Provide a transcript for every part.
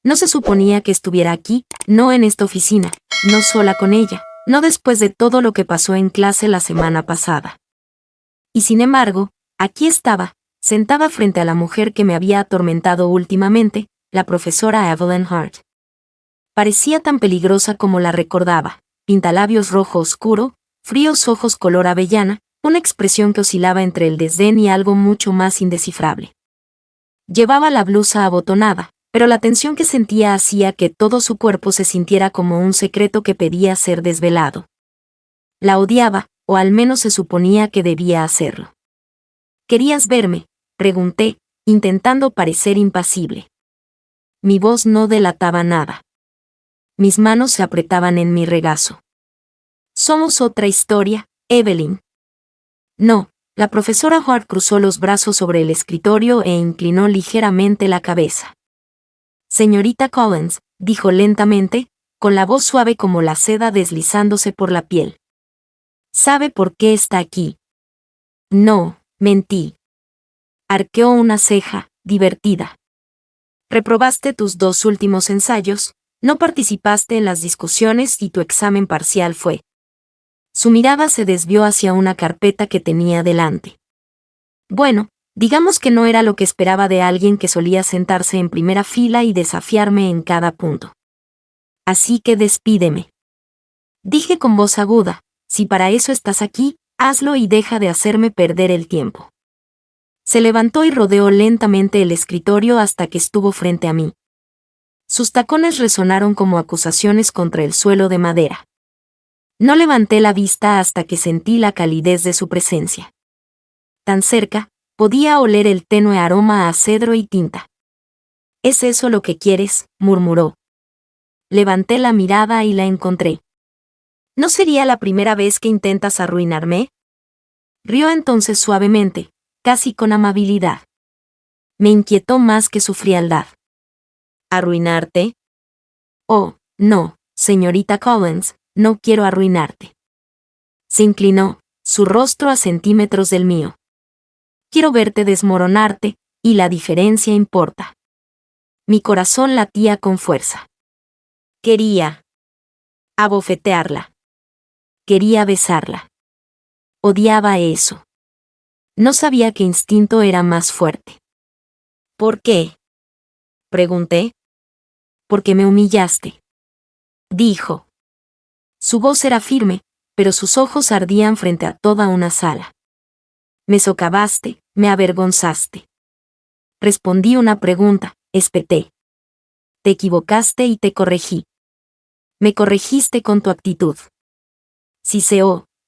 No se suponía que estuviera aquí, no en esta oficina, no sola con ella, no después de todo lo que pasó en clase la semana pasada. Y sin embargo, aquí estaba, sentada frente a la mujer que me había atormentado últimamente, la profesora Evelyn Hart. Parecía tan peligrosa como la recordaba, pintalabios rojo oscuro, fríos ojos color avellana, una expresión que oscilaba entre el desdén y algo mucho más indescifrable. Llevaba la blusa abotonada, pero la tensión que sentía hacía que todo su cuerpo se sintiera como un secreto que pedía ser desvelado. La odiaba, o al menos se suponía que debía hacerlo. ¿Querías verme?, pregunté, intentando parecer impasible. Mi voz no delataba nada. Mis manos se apretaban en mi regazo. Somos otra historia, Evelyn. No, la profesora Hart cruzó los brazos sobre el escritorio e inclinó ligeramente la cabeza. Señorita Collins, dijo lentamente, con la voz suave como la seda deslizándose por la piel. ¿Sabe por qué está aquí? No, mentí. Arqueó una ceja, divertida. Reprobaste tus 2 últimos ensayos, no participaste en las discusiones y tu examen parcial fue. Su mirada se desvió hacia una carpeta que tenía delante. Bueno, digamos que no era lo que esperaba de alguien que solía sentarse en primera fila y desafiarme en cada punto. Así que despídeme. Dije con voz aguda, si para eso estás aquí, hazlo y deja de hacerme perder el tiempo. Se levantó y rodeó lentamente el escritorio hasta que estuvo frente a mí. Sus tacones resonaron como acusaciones contra el suelo de madera. No levanté la vista hasta que sentí la calidez de su presencia. Tan cerca, podía oler el tenue aroma a cedro y tinta. ¿Es eso lo que quieres?, murmuró. Levanté la mirada y la encontré. ¿No sería la primera vez que intentas arruinarme? Rió entonces suavemente, casi con amabilidad. Me inquietó más que su frialdad. ¿Arruinarte? Oh, no, señorita Collins, no quiero arruinarte. Se inclinó, su rostro a centímetros del mío. Quiero verte desmoronarte, y la diferencia importa. Mi corazón latía con fuerza. Quería abofetearla. Quería besarla. Odiaba eso. No sabía qué instinto era más fuerte. ¿Por qué?, pregunté. Porque me humillaste, dijo. Su voz era firme, pero sus ojos ardían frente a toda una sala. Me socavaste, me avergonzaste. Respondí una pregunta, espeté. Te equivocaste y te corregí. Me corregiste con tu actitud.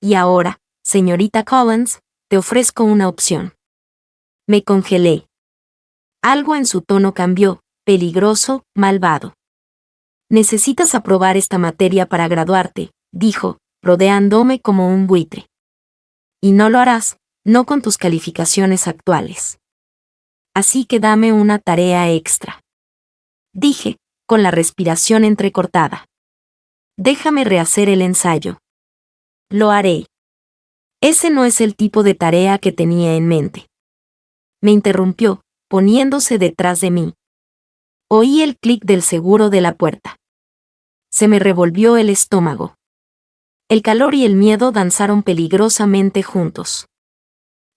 Y ahora, señorita Collins, te ofrezco una opción. Me congelé. Algo en su tono cambió, peligroso, malvado. Necesitas aprobar esta materia para graduarte, dijo, rodeándome como un buitre. Y no lo harás, no con tus calificaciones actuales. Así que dame una tarea extra. Dije, con la respiración entrecortada. Déjame rehacer el ensayo. Lo haré. Ese no es el tipo de tarea que tenía en mente. Me interrumpió, poniéndose detrás de mí. Oí el clic del seguro de la puerta. Se me revolvió el estómago. El calor y el miedo danzaron peligrosamente juntos.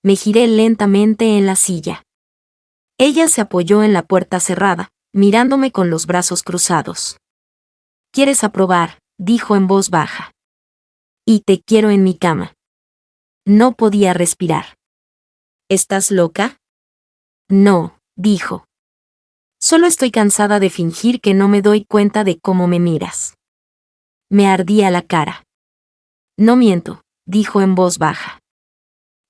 Me giré lentamente en la silla. Ella se apoyó en la puerta cerrada, mirándome con los brazos cruzados. ¿Quieres aprobar?, dijo en voz baja. Y te quiero en mi cama. No podía respirar. ¿Estás loca? No, dijo. Solo estoy cansada de fingir que no me doy cuenta de cómo me miras. Me ardía la cara. No miento, dijo en voz baja.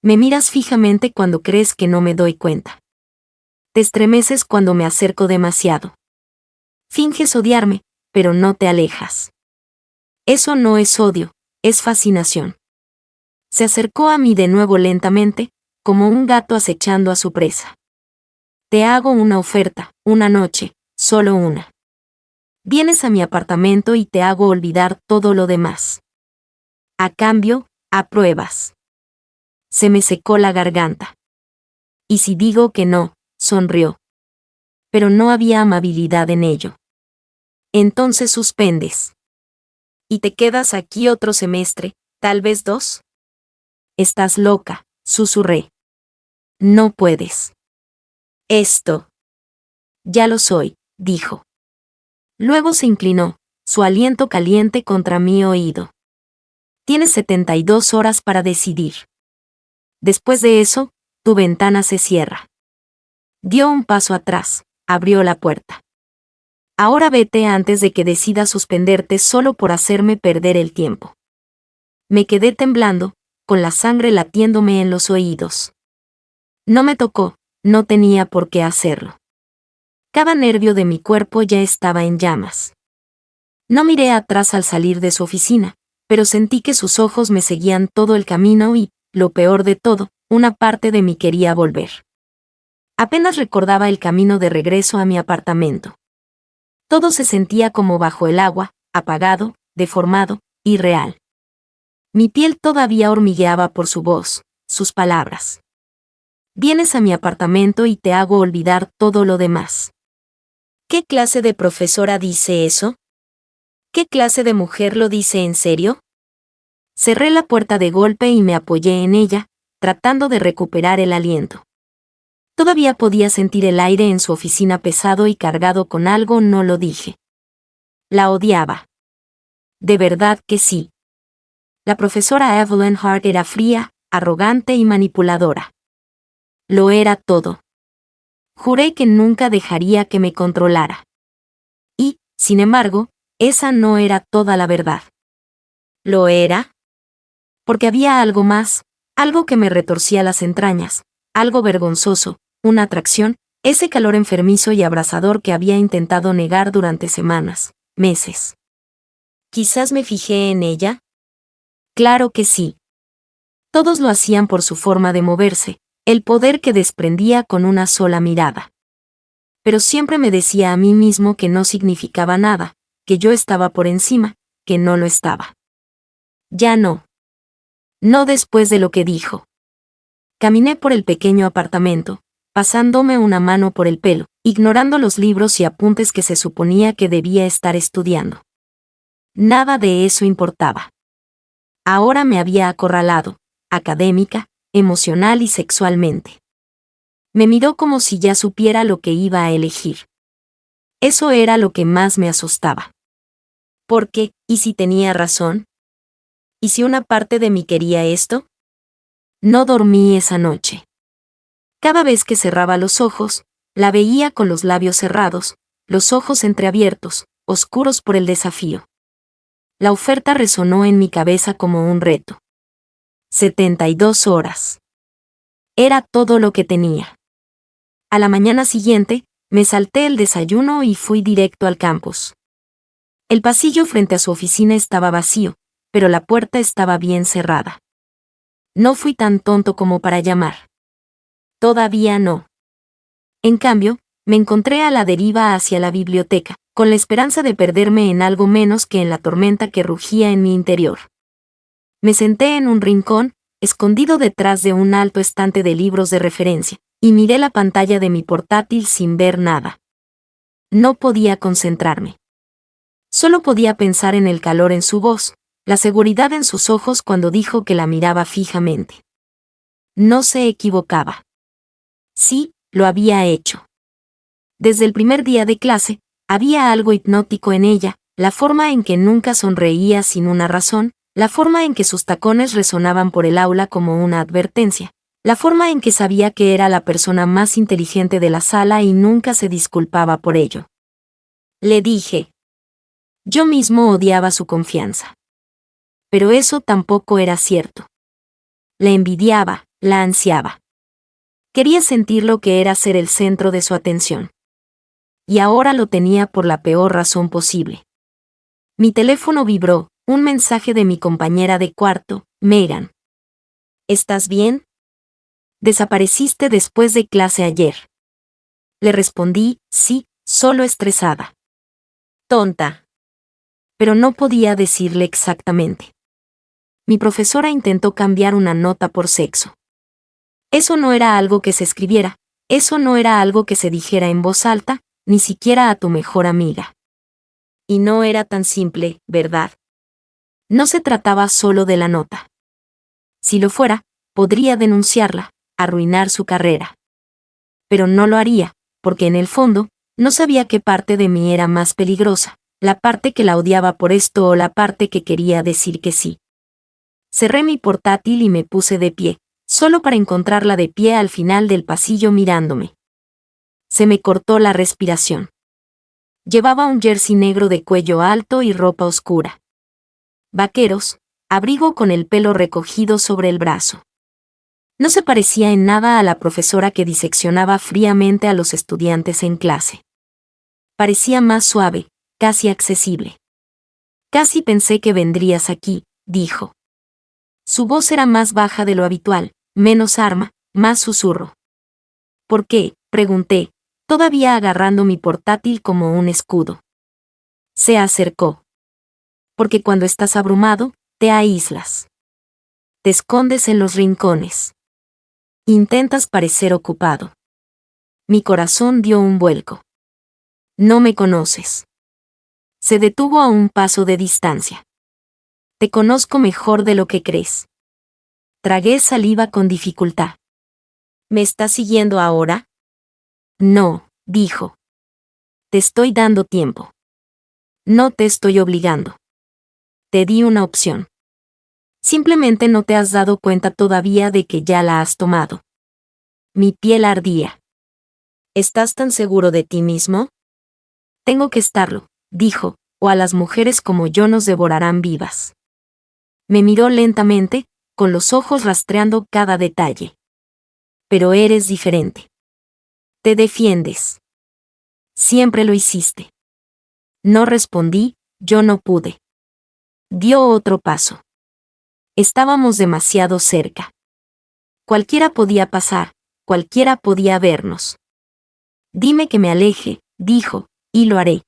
Me miras fijamente cuando crees que no me doy cuenta. Te estremeces cuando me acerco demasiado. Finges odiarme, pero no te alejas. Eso no es odio, es fascinación. Se acercó a mí de nuevo lentamente, como un gato acechando a su presa. Te hago una oferta, una noche, solo una. Vienes a mi apartamento y te hago olvidar todo lo demás. A cambio, apruebas. Se me secó la garganta. ¿Y si digo que no?, sonrió. Pero no había amabilidad en ello. Entonces suspendes. ¿Y te quedas aquí otro semestre, tal vez 2? Estás loca, susurré. No puedes. Esto. Ya lo soy, dijo. Luego se inclinó, su aliento caliente contra mi oído. Tienes 72 horas para decidir. Después de eso, tu ventana se cierra. Dio un paso atrás, abrió la puerta. Ahora vete antes de que decida suspenderte solo por hacerme perder el tiempo. Me quedé temblando, con la sangre latiéndome en los oídos. No me tocó, no tenía por qué hacerlo. Cada nervio de mi cuerpo ya estaba en llamas. No miré atrás al salir de su oficina, pero sentí que sus ojos me seguían todo el camino y, lo peor de todo, una parte de mí quería volver. Apenas recordaba el camino de regreso a mi apartamento. Todo se sentía como bajo el agua, apagado, deformado, irreal. Mi piel todavía hormigueaba por su voz, sus palabras. Vienes a mi apartamento y te hago olvidar todo lo demás. ¿Qué clase de profesora dice eso? ¿Qué clase de mujer lo dice en serio? Cerré la puerta de golpe y me apoyé en ella, tratando de recuperar el aliento. Todavía podía sentir el aire en su oficina pesado y cargado con algo, no lo dije. La odiaba. De verdad que sí. La profesora Evelyn Hart era fría, arrogante y manipuladora. Lo era todo. Juré que nunca dejaría que me controlara. Y, sin embargo, esa no era toda la verdad. ¿Lo era? Porque había algo más, algo que me retorcía las entrañas, algo vergonzoso, una atracción, ese calor enfermizo y abrasador que había intentado negar durante semanas, meses. ¿Quizás me fijé en ella? Claro que sí. Todos lo hacían por su forma de moverse, el poder que desprendía con una sola mirada. Pero siempre me decía a mí mismo que no significaba nada, que yo estaba por encima, que no lo estaba. Ya no. No después de lo que dijo. Caminé por el pequeño apartamento, pasándome una mano por el pelo, ignorando los libros y apuntes que se suponía que debía estar estudiando. Nada de eso importaba. Ahora me había acorralado, académica, emocional y sexualmente. Me miró como si ya supiera lo que iba a elegir. Eso era lo que más me asustaba. Porque, ¿y si tenía razón? ¿Y si una parte de mí quería esto? No dormí esa noche. Cada vez que cerraba los ojos, la veía con los labios cerrados, los ojos entreabiertos, oscuros por el desafío. La oferta resonó en mi cabeza como un reto. 72 horas. Era todo lo que tenía. A la mañana siguiente, me salté el desayuno y fui directo al campus. El pasillo frente a su oficina estaba vacío, pero la puerta estaba bien cerrada. No fui tan tonto como para llamar. Todavía no. En cambio, me encontré a la deriva hacia la biblioteca, con la esperanza de perderme en algo menos que en la tormenta que rugía en mi interior. Me senté en un rincón, escondido detrás de un alto estante de libros de referencia, y miré la pantalla de mi portátil sin ver nada. No podía concentrarme. Solo podía pensar en el calor en su voz, la seguridad en sus ojos cuando dijo que la miraba fijamente. No se equivocaba. Sí, lo había hecho. Desde el primer día de clase, había algo hipnótico en ella, la forma en que nunca sonreía sin una razón, la forma en que sus tacones resonaban por el aula como una advertencia, la forma en que sabía que era la persona más inteligente de la sala y nunca se disculpaba por ello. Le dije. Yo mismo odiaba su confianza. Pero eso tampoco era cierto. La envidiaba, la ansiaba. Quería sentir lo que era ser el centro de su atención. Y ahora lo tenía por la peor razón posible. Mi teléfono vibró, un mensaje de mi compañera de cuarto, Megan. ¿Estás bien? Desapareciste después de clase ayer. Le respondí, sí, solo estresada. Tonta. Pero no podía decirle exactamente. Mi profesora intentó cambiar una nota por sexo. Eso no era algo que se escribiera, eso no era algo que se dijera en voz alta, ni siquiera a tu mejor amiga. Y no era tan simple, ¿verdad? No se trataba solo de la nota. Si lo fuera, podría denunciarla, arruinar su carrera. Pero no lo haría, porque en el fondo, no sabía qué parte de mí era más peligrosa, la parte que la odiaba por esto o la parte que quería decir que sí. Cerré mi portátil y me puse de pie, solo para encontrarla de pie al final del pasillo mirándome. Se me cortó la respiración. Llevaba un jersey negro de cuello alto y ropa oscura. Vaqueros, abrigo con el pelo recogido sobre el brazo. No se parecía en nada a la profesora que diseccionaba fríamente a los estudiantes en clase. Parecía más suave, casi accesible. Casi pensé que vendrías aquí, dijo. Su voz era más baja de lo habitual, menos arma, más susurro. ¿Por qué?, pregunté, todavía agarrando mi portátil como un escudo. Se acercó. Porque cuando estás abrumado, te aíslas. Te escondes en los rincones. Intentas parecer ocupado. Mi corazón dio un vuelco. No me conoces. Se detuvo a un paso de distancia. Te conozco mejor de lo que crees. Tragué saliva con dificultad. ¿Me estás siguiendo ahora? No, dijo. Te estoy dando tiempo. No te estoy obligando. Te di una opción. Simplemente no te has dado cuenta todavía de que ya la has tomado. Mi piel ardía. ¿Estás tan seguro de ti mismo? Tengo que estarlo, dijo, o a las mujeres como yo nos devorarán vivas. Me miró lentamente, con los ojos rastreando cada detalle. Pero eres diferente. Te defiendes. Siempre lo hiciste. No respondí, yo no pude. Dio otro paso. Estábamos demasiado cerca. Cualquiera podía pasar, cualquiera podía vernos. Dime que me aleje, dijo, y lo haré.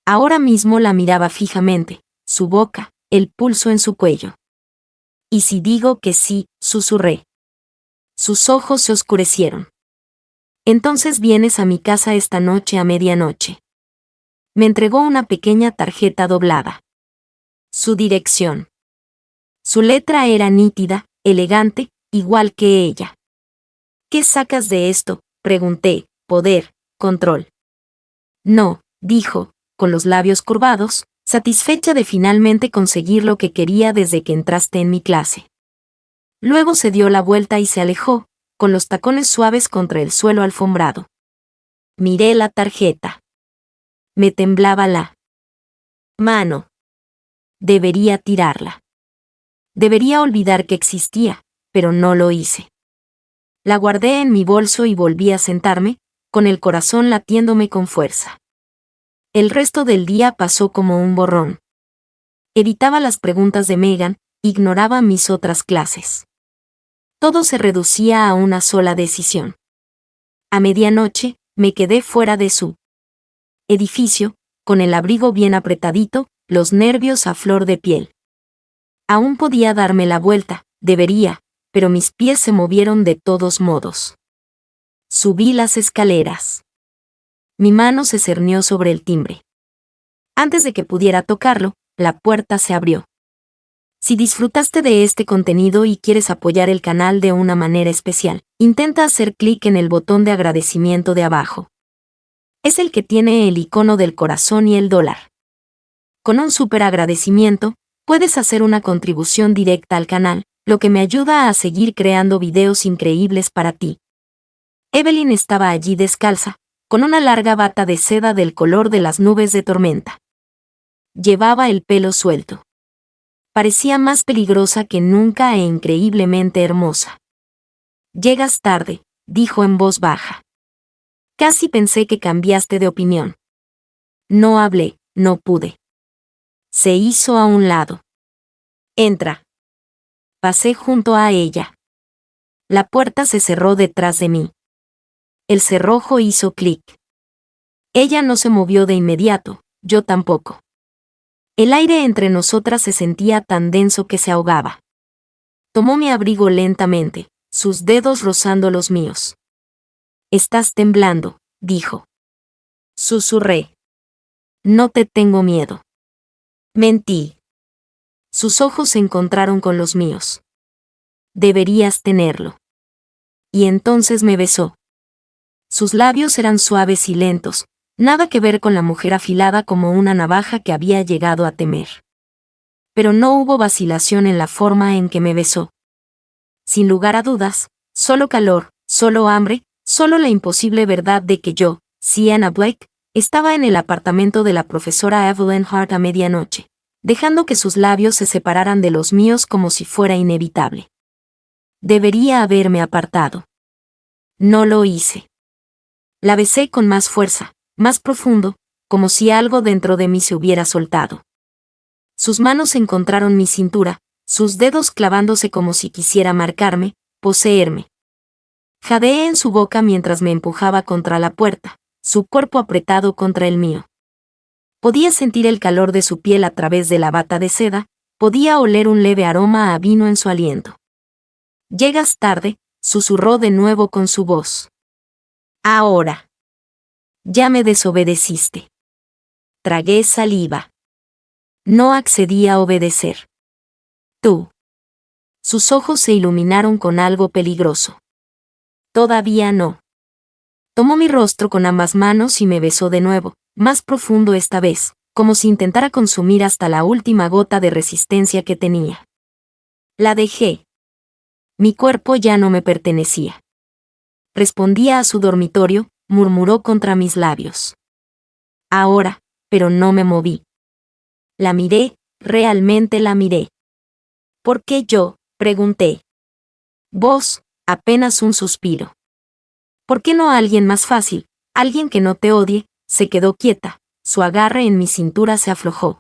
Ahora mismo la miraba fijamente, su boca, el pulso en su cuello. ¿Y si digo que sí?, susurré. Sus ojos se oscurecieron. Entonces vienes a mi casa esta noche a medianoche. Me entregó una pequeña tarjeta doblada. Su dirección. Su letra era nítida, elegante, igual que ella. ¿Qué sacas de esto?, pregunté. Poder, control. No, dijo, con los labios curvados, satisfecha de finalmente conseguir lo que quería desde que entraste en mi clase. Luego se dio la vuelta y se alejó, con los tacones suaves contra el suelo alfombrado. Miré la tarjeta. Me temblaba la mano. Debería tirarla. Debería olvidar que existía, pero no lo hice. La guardé en mi bolso y volví a sentarme, con el corazón latiéndome con fuerza. El resto del día pasó como un borrón. Evitaba las preguntas de Megan, ignoraba mis otras clases. Todo se reducía a una sola decisión. A medianoche, me quedé fuera de su edificio, con el abrigo bien apretadito, los nervios a flor de piel. Aún podía darme la vuelta, debería, pero mis pies se movieron de todos modos. Subí las escaleras. Mi mano se cernió sobre el timbre. Antes de que pudiera tocarlo, la puerta se abrió. Si disfrutaste de este contenido y quieres apoyar el canal de una manera especial, intenta hacer clic en el botón de agradecimiento de abajo. Es el que tiene el icono del corazón y el dólar. Con un súper agradecimiento, puedes hacer una contribución directa al canal, lo que me ayuda a seguir creando videos increíbles para ti. Evelyn estaba allí descalza, con una larga bata de seda del color de las nubes de tormenta. Llevaba el pelo suelto. Parecía más peligrosa que nunca e increíblemente hermosa. Llegas tarde, dijo en voz baja. Casi pensé que cambiaste de opinión. No hablé, no pude. Se hizo a un lado. Entra. Pasé junto a ella. La puerta se cerró detrás de mí. El cerrojo hizo clic. Ella no se movió de inmediato, yo tampoco. El aire entre nosotras se sentía tan denso que se ahogaba. Tomó mi abrigo lentamente, sus dedos rozando los míos. Estás temblando, dijo. Susurré. No te tengo miedo. Mentí. Sus ojos se encontraron con los míos. Deberías tenerlo. Y entonces me besó. Sus labios eran suaves y lentos, nada que ver con la mujer afilada como una navaja que había llegado a temer. Pero no hubo vacilación en la forma en que me besó. Sin lugar a dudas, solo calor, solo hambre, solo la imposible verdad de que yo, Sienna Blake, estaba en el apartamento de la profesora Evelyn Hart a medianoche, dejando que sus labios se separaran de los míos como si fuera inevitable. Debería haberme apartado. No lo hice. La besé con más fuerza, más profundo, como si algo dentro de mí se hubiera soltado. Sus manos encontraron mi cintura, sus dedos clavándose como si quisiera marcarme, poseerme. Jadeé en su boca mientras me empujaba contra la puerta, su cuerpo apretado contra el mío. Podía sentir el calor de su piel a través de la bata de seda, podía oler un leve aroma a vino en su aliento. «Llegas tarde», susurró de nuevo con su voz. «Ahora. Ya me desobedeciste». Tragué saliva. No accedí a obedecer. «Tú». Sus ojos se iluminaron con algo peligroso. «Todavía no». Tomó mi rostro con ambas manos y me besó de nuevo, más profundo esta vez, como si intentara consumir hasta la última gota de resistencia que tenía. La dejé. Mi cuerpo ya no me pertenecía. Respondía a su dormitorio, murmuró contra mis labios. Ahora, pero no me moví. La miré, realmente la miré. ¿Por qué yo?, pregunté. Vos, apenas un suspiro. ¿Por qué no alguien más fácil, alguien que no te odie? Se quedó quieta, su agarre en mi cintura se aflojó.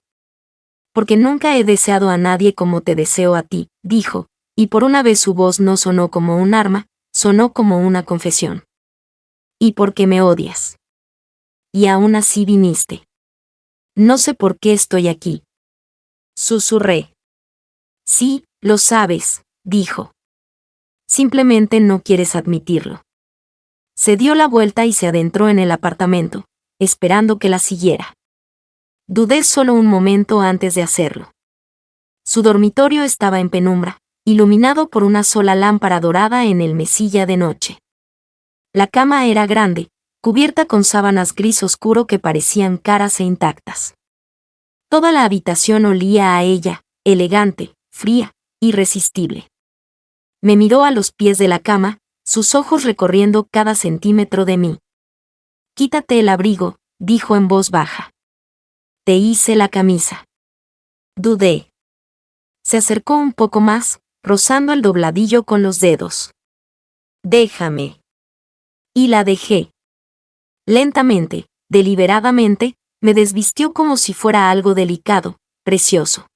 Porque nunca he deseado a nadie como te deseo a ti, dijo, y por una vez su voz no sonó como un arma, sonó como una confesión. ¿Y por qué me odias? Y aún así viniste. No sé por qué estoy aquí. Susurré. Sí, lo sabes, dijo. Simplemente no quieres admitirlo. Se dio la vuelta y se adentró en el apartamento, esperando que la siguiera. Dudé solo un momento antes de hacerlo. Su dormitorio estaba en penumbra, iluminado por una sola lámpara dorada en el mesilla de noche. La cama era grande, cubierta con sábanas gris oscuro que parecían caras e intactas. Toda la habitación olía a ella, elegante, fría, irresistible. Me miró a los pies de la cama, sus ojos recorriendo cada centímetro de mí. «Quítate el abrigo», dijo en voz baja. «Te hice la camisa». Dudé. Se acercó un poco más, rozando el dobladillo con los dedos. «Déjame». Y la dejé. Lentamente, deliberadamente, me desvistió como si fuera algo delicado, precioso.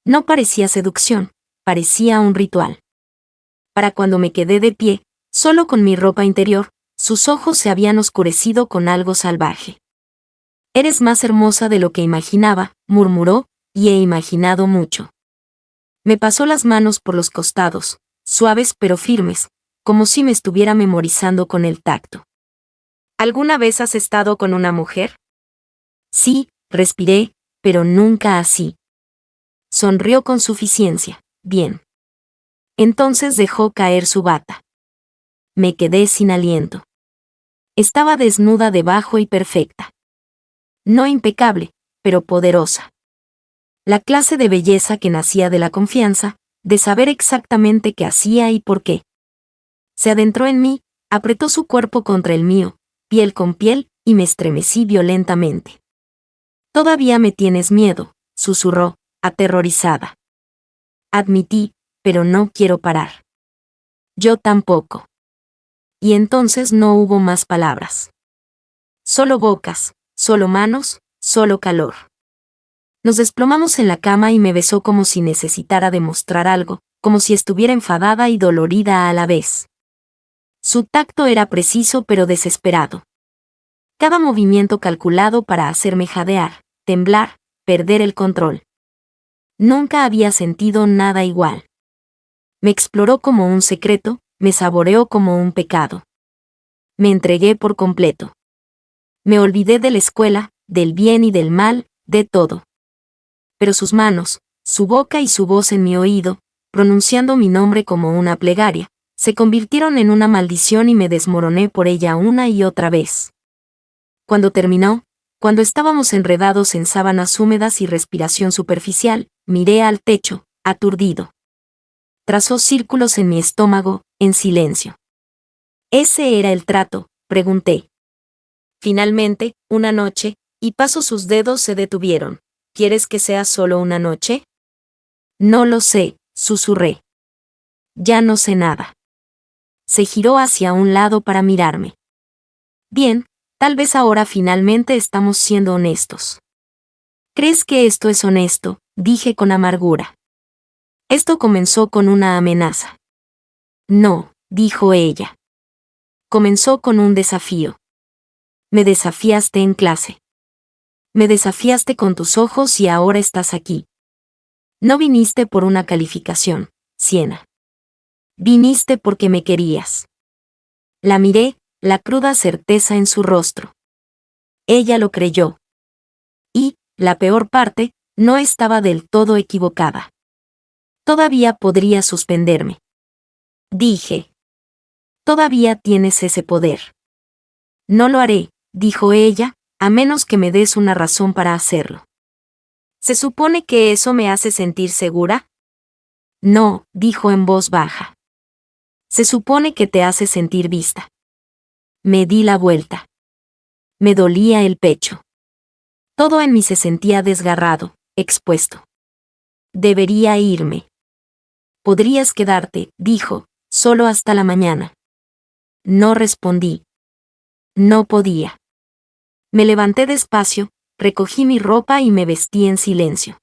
No parecía seducción, parecía un ritual. Para cuando me quedé de pie, solo con mi ropa interior, sus ojos se habían oscurecido con algo salvaje. «Eres más hermosa de lo que imaginaba», murmuró, y he imaginado mucho. Me pasó las manos por los costados, suaves pero firmes, como si me estuviera memorizando con el tacto. «¿Alguna vez has estado con una mujer?» «Sí», respiré, «pero nunca así». Sonrió con suficiencia. «Bien». Entonces dejó caer su bata. Me quedé sin aliento. Estaba desnuda debajo y perfecta. No impecable, pero poderosa. La clase de belleza que nacía de la confianza, de saber exactamente qué hacía y por qué. Se adentró en mí, apretó su cuerpo contra el mío, piel con piel, y me estremecí violentamente. «Todavía me tienes miedo», susurró, aterrorizada. Admití, «pero no quiero parar». Yo tampoco. Y entonces no hubo más palabras. Solo bocas, solo manos, solo calor. Nos desplomamos en la cama y me besó como si necesitara demostrar algo, como si estuviera enfadada y dolorida a la vez. Su tacto era preciso pero desesperado. Cada movimiento calculado para hacerme jadear, temblar, perder el control. Nunca había sentido nada igual. Me exploró como un secreto, me saboreó como un pecado. Me entregué por completo. Me olvidé de la escuela, del bien y del mal, de todo. Pero sus manos, su boca y su voz en mi oído, pronunciando mi nombre como una plegaria, se convirtieron en una maldición y me desmoroné por ella una y otra vez. Cuando terminó, cuando estábamos enredados en sábanas húmedas y respiración superficial, miré al techo, aturdido. Trazó círculos en mi estómago, en silencio. ¿Ese era el trato?, pregunté. Finalmente, una noche, y paso sus dedos se detuvieron. ¿Quieres que sea solo una noche? No lo sé, susurré. Ya no sé nada. Se giró hacia un lado para mirarme. Bien, tal vez ahora finalmente estamos siendo honestos. ¿Crees que esto es honesto?, dije con amargura. Esto comenzó con una amenaza. No, dijo ella. Comenzó con un desafío. Me desafiaste en clase. Me desafiaste con tus ojos y ahora estás aquí. No viniste por una calificación, Siena. Viniste porque me querías. La miré, la cruda certeza en su rostro. Ella lo creyó. Y, la peor parte, no estaba del todo equivocada. Todavía podría suspenderme. Dije. Todavía tienes ese poder. No lo haré, dijo ella, a menos que me des una razón para hacerlo. ¿Se supone que eso me hace sentir segura? No, dijo en voz baja. Se supone que te hace sentir vista. Me di la vuelta. Me dolía el pecho. Todo en mí se sentía desgarrado, expuesto. Debería irme. Podrías quedarte, dijo, solo hasta la mañana. No respondí. No podía. Me levanté despacio, recogí mi ropa y me vestí en silencio.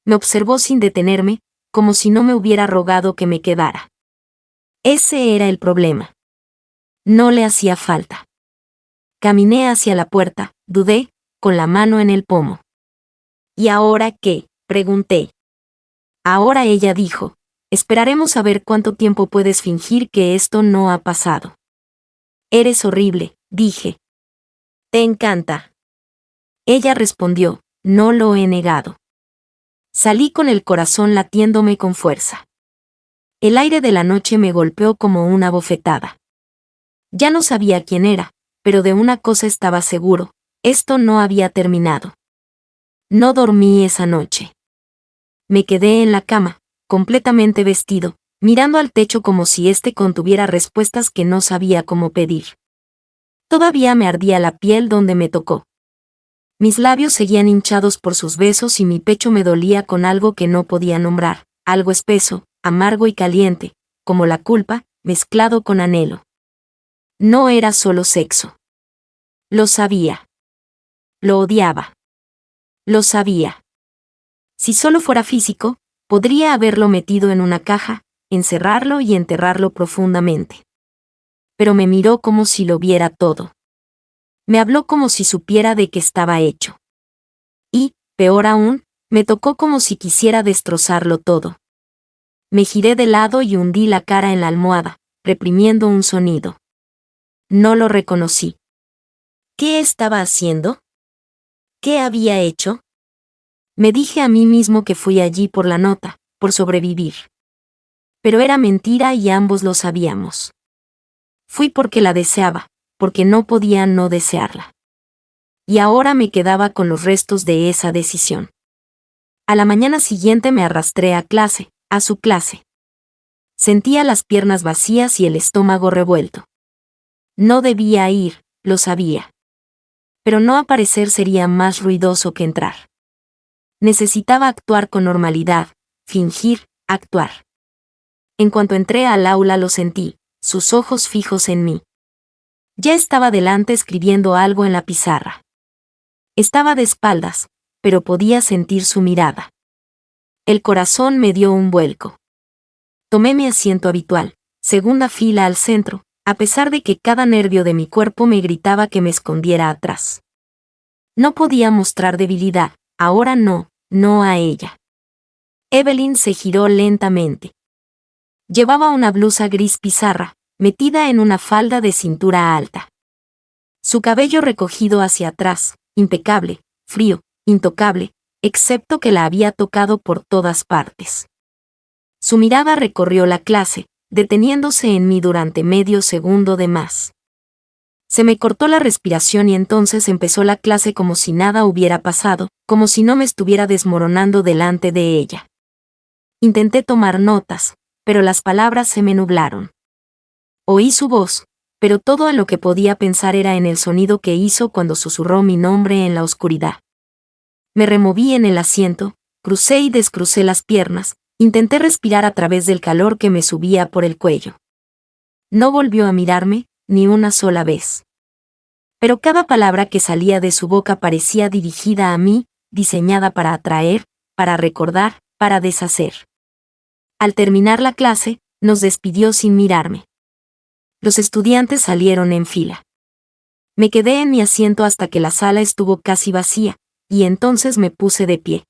Me observó sin detenerme, como si no me hubiera rogado que me quedara. Ese era el problema. No le hacía falta. Caminé hacia la puerta, dudé, con la mano en el pomo. ¿Y ahora qué?, pregunté. Ahora ella dijo, esperaremos a ver cuánto tiempo puedes fingir que esto no ha pasado. Eres horrible, dije. ¿Te encanta? Ella respondió, no lo he negado. Salí con el corazón latiéndome con fuerza. El aire de la noche me golpeó como una bofetada. Ya no sabía quién era, pero de una cosa estaba seguro, esto no había terminado. No dormí esa noche. Me quedé en la cama, completamente vestido, mirando al techo como si éste contuviera respuestas que no sabía cómo pedir. Todavía me ardía la piel donde me tocó. Mis labios seguían hinchados por sus besos y mi pecho me dolía con algo que no podía nombrar, algo espeso, amargo y caliente, como la culpa, mezclado con anhelo. No era solo sexo. Lo sabía. Lo odiaba. Lo sabía. Si solo fuera físico, podría haberlo metido en una caja, encerrarlo y enterrarlo profundamente. Pero me miró como si lo viera todo. Me habló como si supiera de qué estaba hecho. Y, peor aún, me tocó como si quisiera destrozarlo todo. Me giré de lado y hundí la cara en la almohada, reprimiendo un sonido. No lo reconocí. ¿Qué estaba haciendo? ¿Qué había hecho? Me dije a mí mismo que fui allí por la nota, por sobrevivir. Pero era mentira y ambos lo sabíamos. Fui porque la deseaba, porque no podía no desearla. Y ahora me quedaba con los restos de esa decisión. A la mañana siguiente me arrastré a clase, a su clase. Sentía las piernas vacías y el estómago revuelto. No debía ir, lo sabía. Pero no aparecer sería más ruidoso que entrar. Necesitaba actuar con normalidad, fingir, actuar. En cuanto entré al aula lo sentí, sus ojos fijos en mí. Ya estaba delante escribiendo algo en la pizarra. Estaba de espaldas, pero podía sentir su mirada. El corazón me dio un vuelco. Tomé mi asiento habitual, segunda fila al centro, a pesar de que cada nervio de mi cuerpo me gritaba que me escondiera atrás. No podía mostrar debilidad, ahora no, no a ella. Evelyn se giró lentamente. Llevaba una blusa gris pizarra, metida en una falda de cintura alta. Su cabello recogido hacia atrás, impecable, frío, intocable, excepto que la había tocado por todas partes. Su mirada recorrió la clase, deteniéndose en mí durante medio segundo de más. Se me cortó la respiración y entonces empezó la clase como si nada hubiera pasado, como si no me estuviera desmoronando delante de ella. Intenté tomar notas, pero las palabras se me nublaron. Oí su voz, pero todo a lo que podía pensar era en el sonido que hizo cuando susurró mi nombre en la oscuridad. Me removí en el asiento, crucé y descrucé las piernas, intenté respirar a través del calor que me subía por el cuello. No volvió a mirarme, ni una sola vez. Pero cada palabra que salía de su boca parecía dirigida a mí, diseñada para atraer, para recordar, para deshacer. Al terminar la clase, nos despidió sin mirarme. Los estudiantes salieron en fila. Me quedé en mi asiento hasta que la sala estuvo casi vacía, y entonces me puse de pie.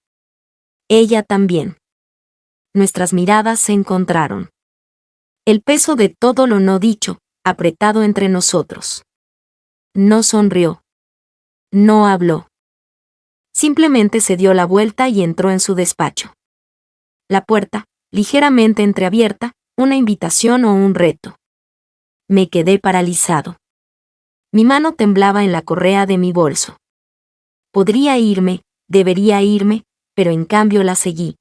Ella también. Nuestras miradas se encontraron. El peso de todo lo no dicho, apretado entre nosotros. No sonrió. No habló. Simplemente se dio la vuelta y entró en su despacho. La puerta, ligeramente entreabierta, una invitación o un reto. Me quedé paralizado. Mi mano temblaba en la correa de mi bolso. Podría irme, debería irme, pero en cambio la seguí.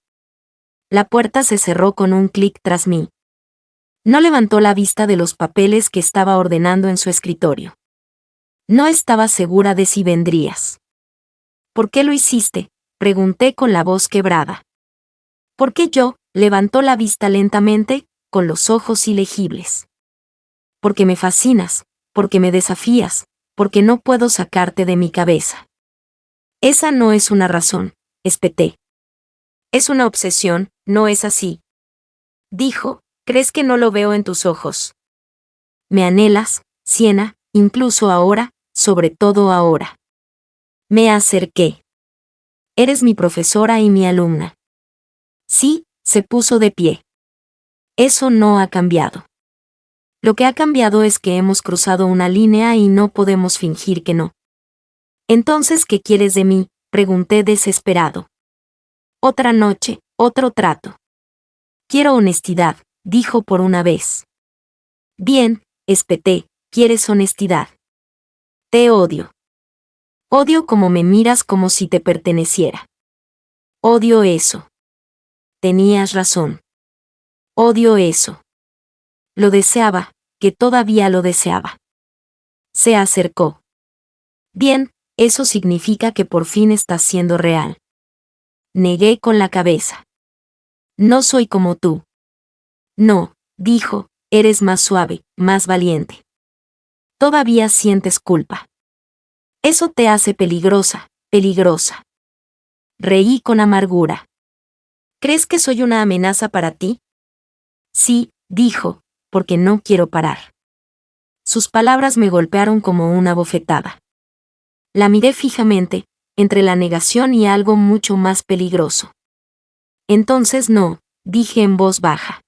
La puerta se cerró con un clic tras mí. No levantó la vista de los papeles que estaba ordenando en su escritorio. No estaba segura de si vendrías. ¿Por qué lo hiciste?, pregunté con la voz quebrada. ¿Por qué yo?, levantó la vista lentamente, con los ojos ilegibles. Porque me fascinas, porque me desafías, porque no puedo sacarte de mi cabeza. Esa no es una razón, espeté. Es una obsesión, ¿no es así?, dijo. ¿Crees que no lo veo en tus ojos? Me anhelas, Siena, incluso ahora, sobre todo ahora. Me acerqué. Eres mi profesora y mi alumna. Sí, se puso de pie. Eso no ha cambiado. Lo que ha cambiado es que hemos cruzado una línea y no podemos fingir que no. Entonces, ¿qué quieres de mí?, pregunté desesperado. Otra noche, otro trato. Quiero honestidad, dijo por una vez. Bien, espeté, ¿quieres honestidad? Te odio. Odio cómo me miras como si te perteneciera. Odio eso. Tenías razón. Odio eso. Lo deseaba, que todavía lo deseaba. Se acercó. Bien, eso significa que por fin estás siendo real. Negué con la cabeza. No soy como tú. No, dijo, eres más suave, más valiente. Todavía sientes culpa. Eso te hace peligrosa, peligrosa. Reí con amargura. ¿Crees que soy una amenaza para ti? Sí, dijo, porque no quiero parar. Sus palabras me golpearon como una bofetada. La miré fijamente, entre la negación y algo mucho más peligroso. Entonces no, dije en voz baja.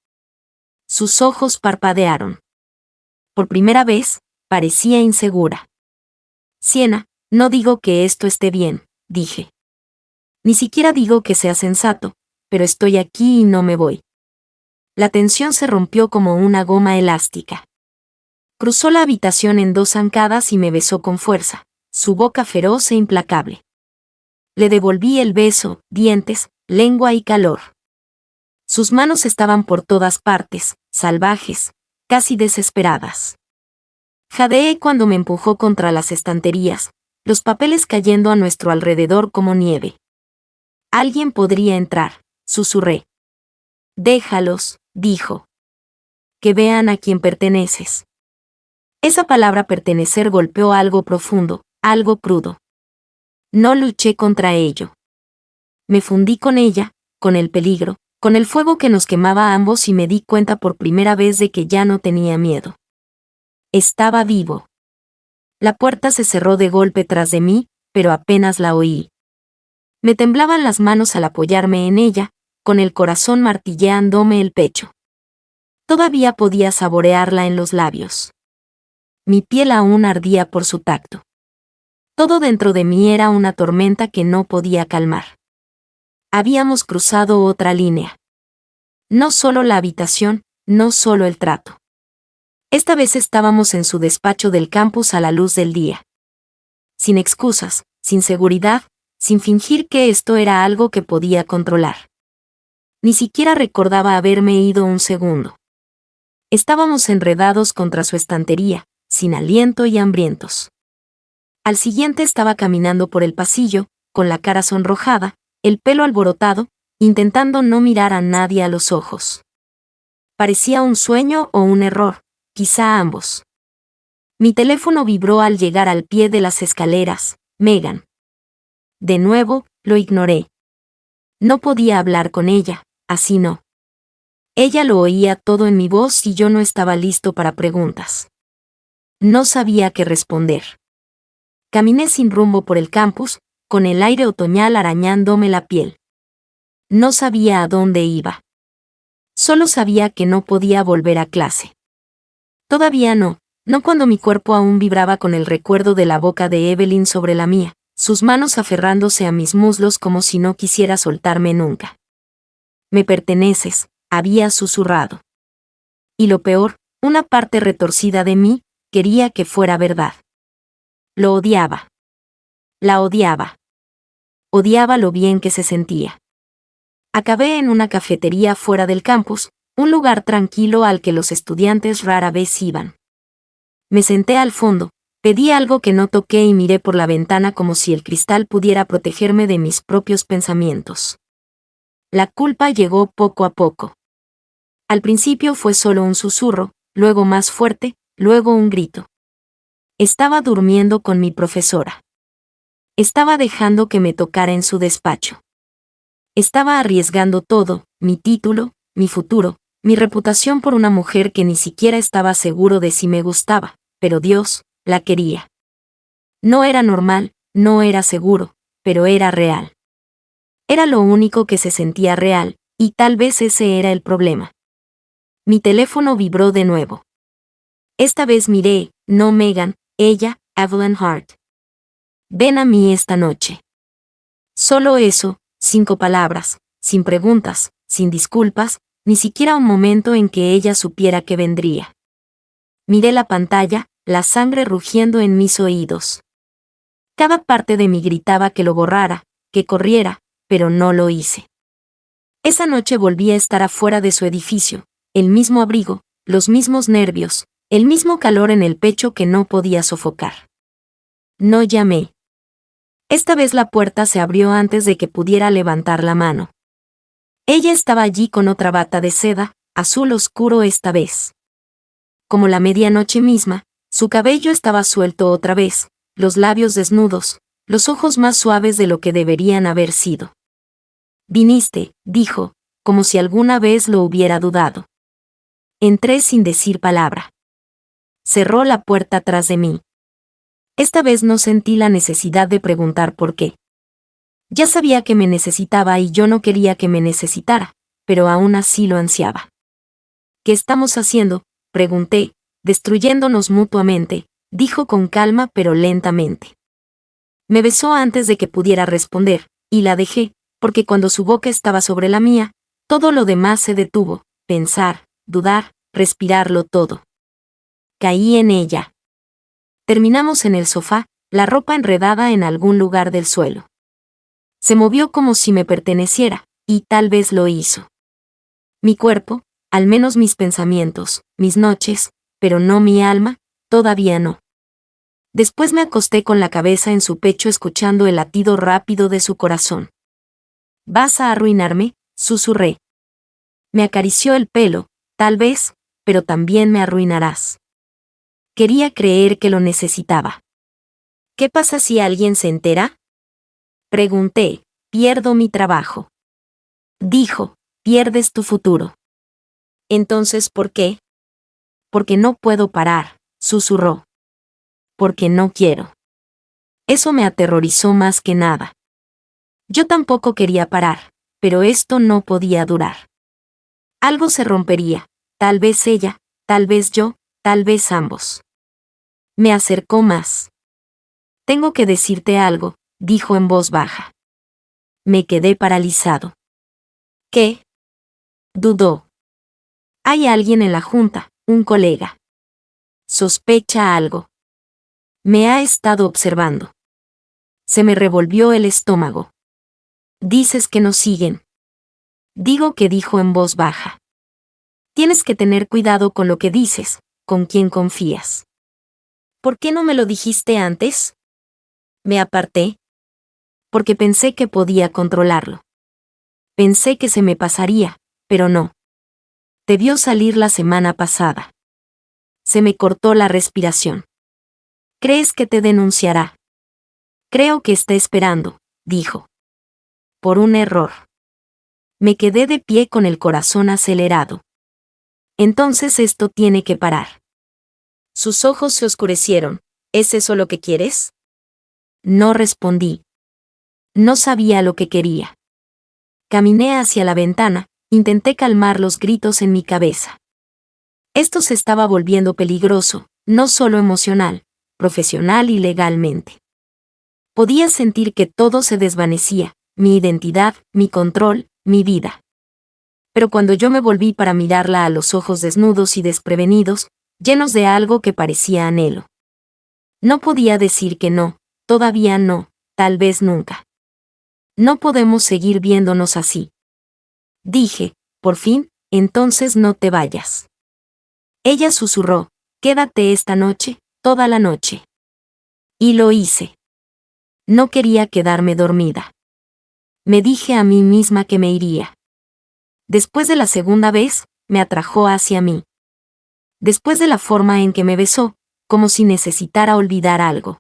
Sus ojos parpadearon. Por primera vez, parecía insegura. Siena, no digo que esto esté bien, dije. Ni siquiera digo que sea sensato, pero estoy aquí y no me voy. La tensión se rompió como una goma elástica. Cruzó la habitación en dos zancadas y me besó con fuerza, su boca feroz e implacable. Le devolví el beso, dientes, lengua y calor. Sus manos estaban por todas partes, salvajes, casi desesperadas. Jadeé cuando me empujó contra las estanterías, los papeles cayendo a nuestro alrededor como nieve. Alguien podría entrar, susurré. Déjalos, dijo. Que vean a quién perteneces. Esa palabra pertenecer golpeó algo profundo, algo crudo. No luché contra ello. Me fundí con ella, con el peligro, con el fuego que nos quemaba a ambos y me di cuenta por primera vez de que ya no tenía miedo. Estaba vivo. La puerta se cerró de golpe tras de mí, pero apenas la oí. Me temblaban las manos al apoyarme en ella, con el corazón martilleándome el pecho. Todavía podía saborearla en los labios. Mi piel aún ardía por su tacto. Todo dentro de mí era una tormenta que no podía calmar. Habíamos cruzado otra línea. No solo la habitación, no solo el trato. Esta vez estábamos en su despacho del campus a la luz del día. Sin excusas, sin seguridad, sin fingir que esto era algo que podía controlar. Ni siquiera recordaba haberme ido un segundo. Estábamos enredados contra su estantería, sin aliento y hambrientos. Al siguiente estaba caminando por el pasillo, con la cara sonrojada, el pelo alborotado, intentando no mirar a nadie a los ojos. Parecía un sueño o un error, quizá ambos. Mi teléfono vibró al llegar al pie de las escaleras. Megan. De nuevo, lo ignoré. No podía hablar con ella, así no. Ella lo oía todo en mi voz y yo no estaba listo para preguntas. No sabía qué responder. Caminé sin rumbo por el campus, con el aire otoñal arañándome la piel. No sabía a dónde iba. Solo sabía que no podía volver a clase. Todavía no cuando mi cuerpo aún vibraba con el recuerdo de la boca de Evelyn sobre la mía, sus manos aferrándose a mis muslos como si no quisiera soltarme nunca. Me perteneces, había susurrado. Y lo peor, una parte retorcida de mí, quería que fuera verdad. Lo odiaba. La odiaba. Odiaba lo bien que se sentía. Acabé en una cafetería fuera del campus, un lugar tranquilo al que los estudiantes rara vez iban. Me senté al fondo, pedí algo que no toqué y miré por la ventana como si el cristal pudiera protegerme de mis propios pensamientos. La culpa llegó poco a poco. Al principio fue solo un susurro, luego más fuerte, luego un grito. Estaba durmiendo con mi profesora. Estaba dejando que me tocara en su despacho. Estaba arriesgando todo, mi título, mi futuro, mi reputación por una mujer que ni siquiera estaba seguro de si me gustaba, pero Dios, la quería. No era normal, no era seguro, pero era real. Era lo único que se sentía real, y tal vez ese era el problema. Mi teléfono vibró de nuevo. Esta vez miré, no Megan, ella, Evelyn Hart. Ven a mí esta noche. Solo eso, 5 palabras, sin preguntas, sin disculpas, ni siquiera un momento en que ella supiera que vendría. Miré la pantalla, la sangre rugiendo en mis oídos. Cada parte de mí gritaba que lo borrara, que corriera, pero no lo hice. Esa noche volví a estar afuera de su edificio, el mismo abrigo, los mismos nervios, el mismo calor en el pecho que no podía sofocar. No llamé. Esta vez la puerta se abrió antes de que pudiera levantar la mano. Ella estaba allí con otra bata de seda, azul oscuro esta vez. Como la medianoche misma, su cabello estaba suelto otra vez, los labios desnudos, los ojos más suaves de lo que deberían haber sido. Viniste, dijo, como si alguna vez lo hubiera dudado. Entré sin decir palabra. Cerró la puerta tras de mí. Esta vez no sentí la necesidad de preguntar por qué. Ya sabía que me necesitaba y yo no quería que me necesitara, pero aún así lo ansiaba. ¿Qué estamos haciendo?, pregunté, destruyéndonos mutuamente, dijo con calma pero lentamente. Me besó antes de que pudiera responder, y la dejé, porque cuando su boca estaba sobre la mía, todo lo demás se detuvo, pensar, dudar, respirarlo todo. Caí en ella. Terminamos en el sofá, la ropa enredada en algún lugar del suelo. Se movió como si me perteneciera, y tal vez lo hizo. Mi cuerpo, al menos mis pensamientos, mis noches, pero no mi alma, todavía no. Después me acosté con la cabeza en su pecho escuchando el latido rápido de su corazón. «¿Vas a arruinarme?», susurré. Me acarició el pelo, tal vez, pero también me arruinarás. Quería creer que lo necesitaba. ¿Qué pasa si alguien se entera?, pregunté. Pierdo mi trabajo. Dijo, pierdes tu futuro. Entonces, ¿por qué? Porque no puedo parar, susurró. Porque no quiero. Eso me aterrorizó más que nada. Yo tampoco quería parar, pero esto no podía durar. Algo se rompería, tal vez ella, tal vez yo, tal vez ambos. Me acercó más. Tengo que decirte algo, dijo en voz baja. Me quedé paralizado. ¿Qué? Dudó. Hay alguien en la junta, un colega. Sospecha algo. Me ha estado observando. Se me revolvió el estómago. Dices que nos siguen. Digo que dijo en voz baja. Tienes que tener cuidado con lo que dices, con quién confías. ¿Por qué no me lo dijiste antes? Me aparté. Porque pensé que podía controlarlo. Pensé que se me pasaría, pero no. Te vio salir la semana pasada. Se me cortó la respiración. ¿Crees que te denunciará? Creo que está esperando, dijo. Por un error. Me quedé de pie con el corazón acelerado. Entonces esto tiene que parar. Sus ojos se oscurecieron. ¿Es eso lo que quieres? No respondí. No sabía lo que quería. Caminé hacia la ventana, intenté calmar los gritos en mi cabeza. Esto se estaba volviendo peligroso, no solo emocional, profesional y legalmente. Podía sentir que todo se desvanecía, mi identidad, mi control, mi vida. Pero cuando yo me volví para mirarla a los ojos desnudos y desprevenidos, llenos de algo que parecía anhelo. No podía decir que no, todavía no, tal vez nunca. No podemos seguir viéndonos así. Dije, por fin, entonces no te vayas. Ella susurró, quédate esta noche, toda la noche. Y lo hice. No quería quedarme dormida. Me dije a mí misma que me iría. Después de la segunda vez, me atrajo hacia mí. Después de la forma en que me besó, como si necesitara olvidar algo.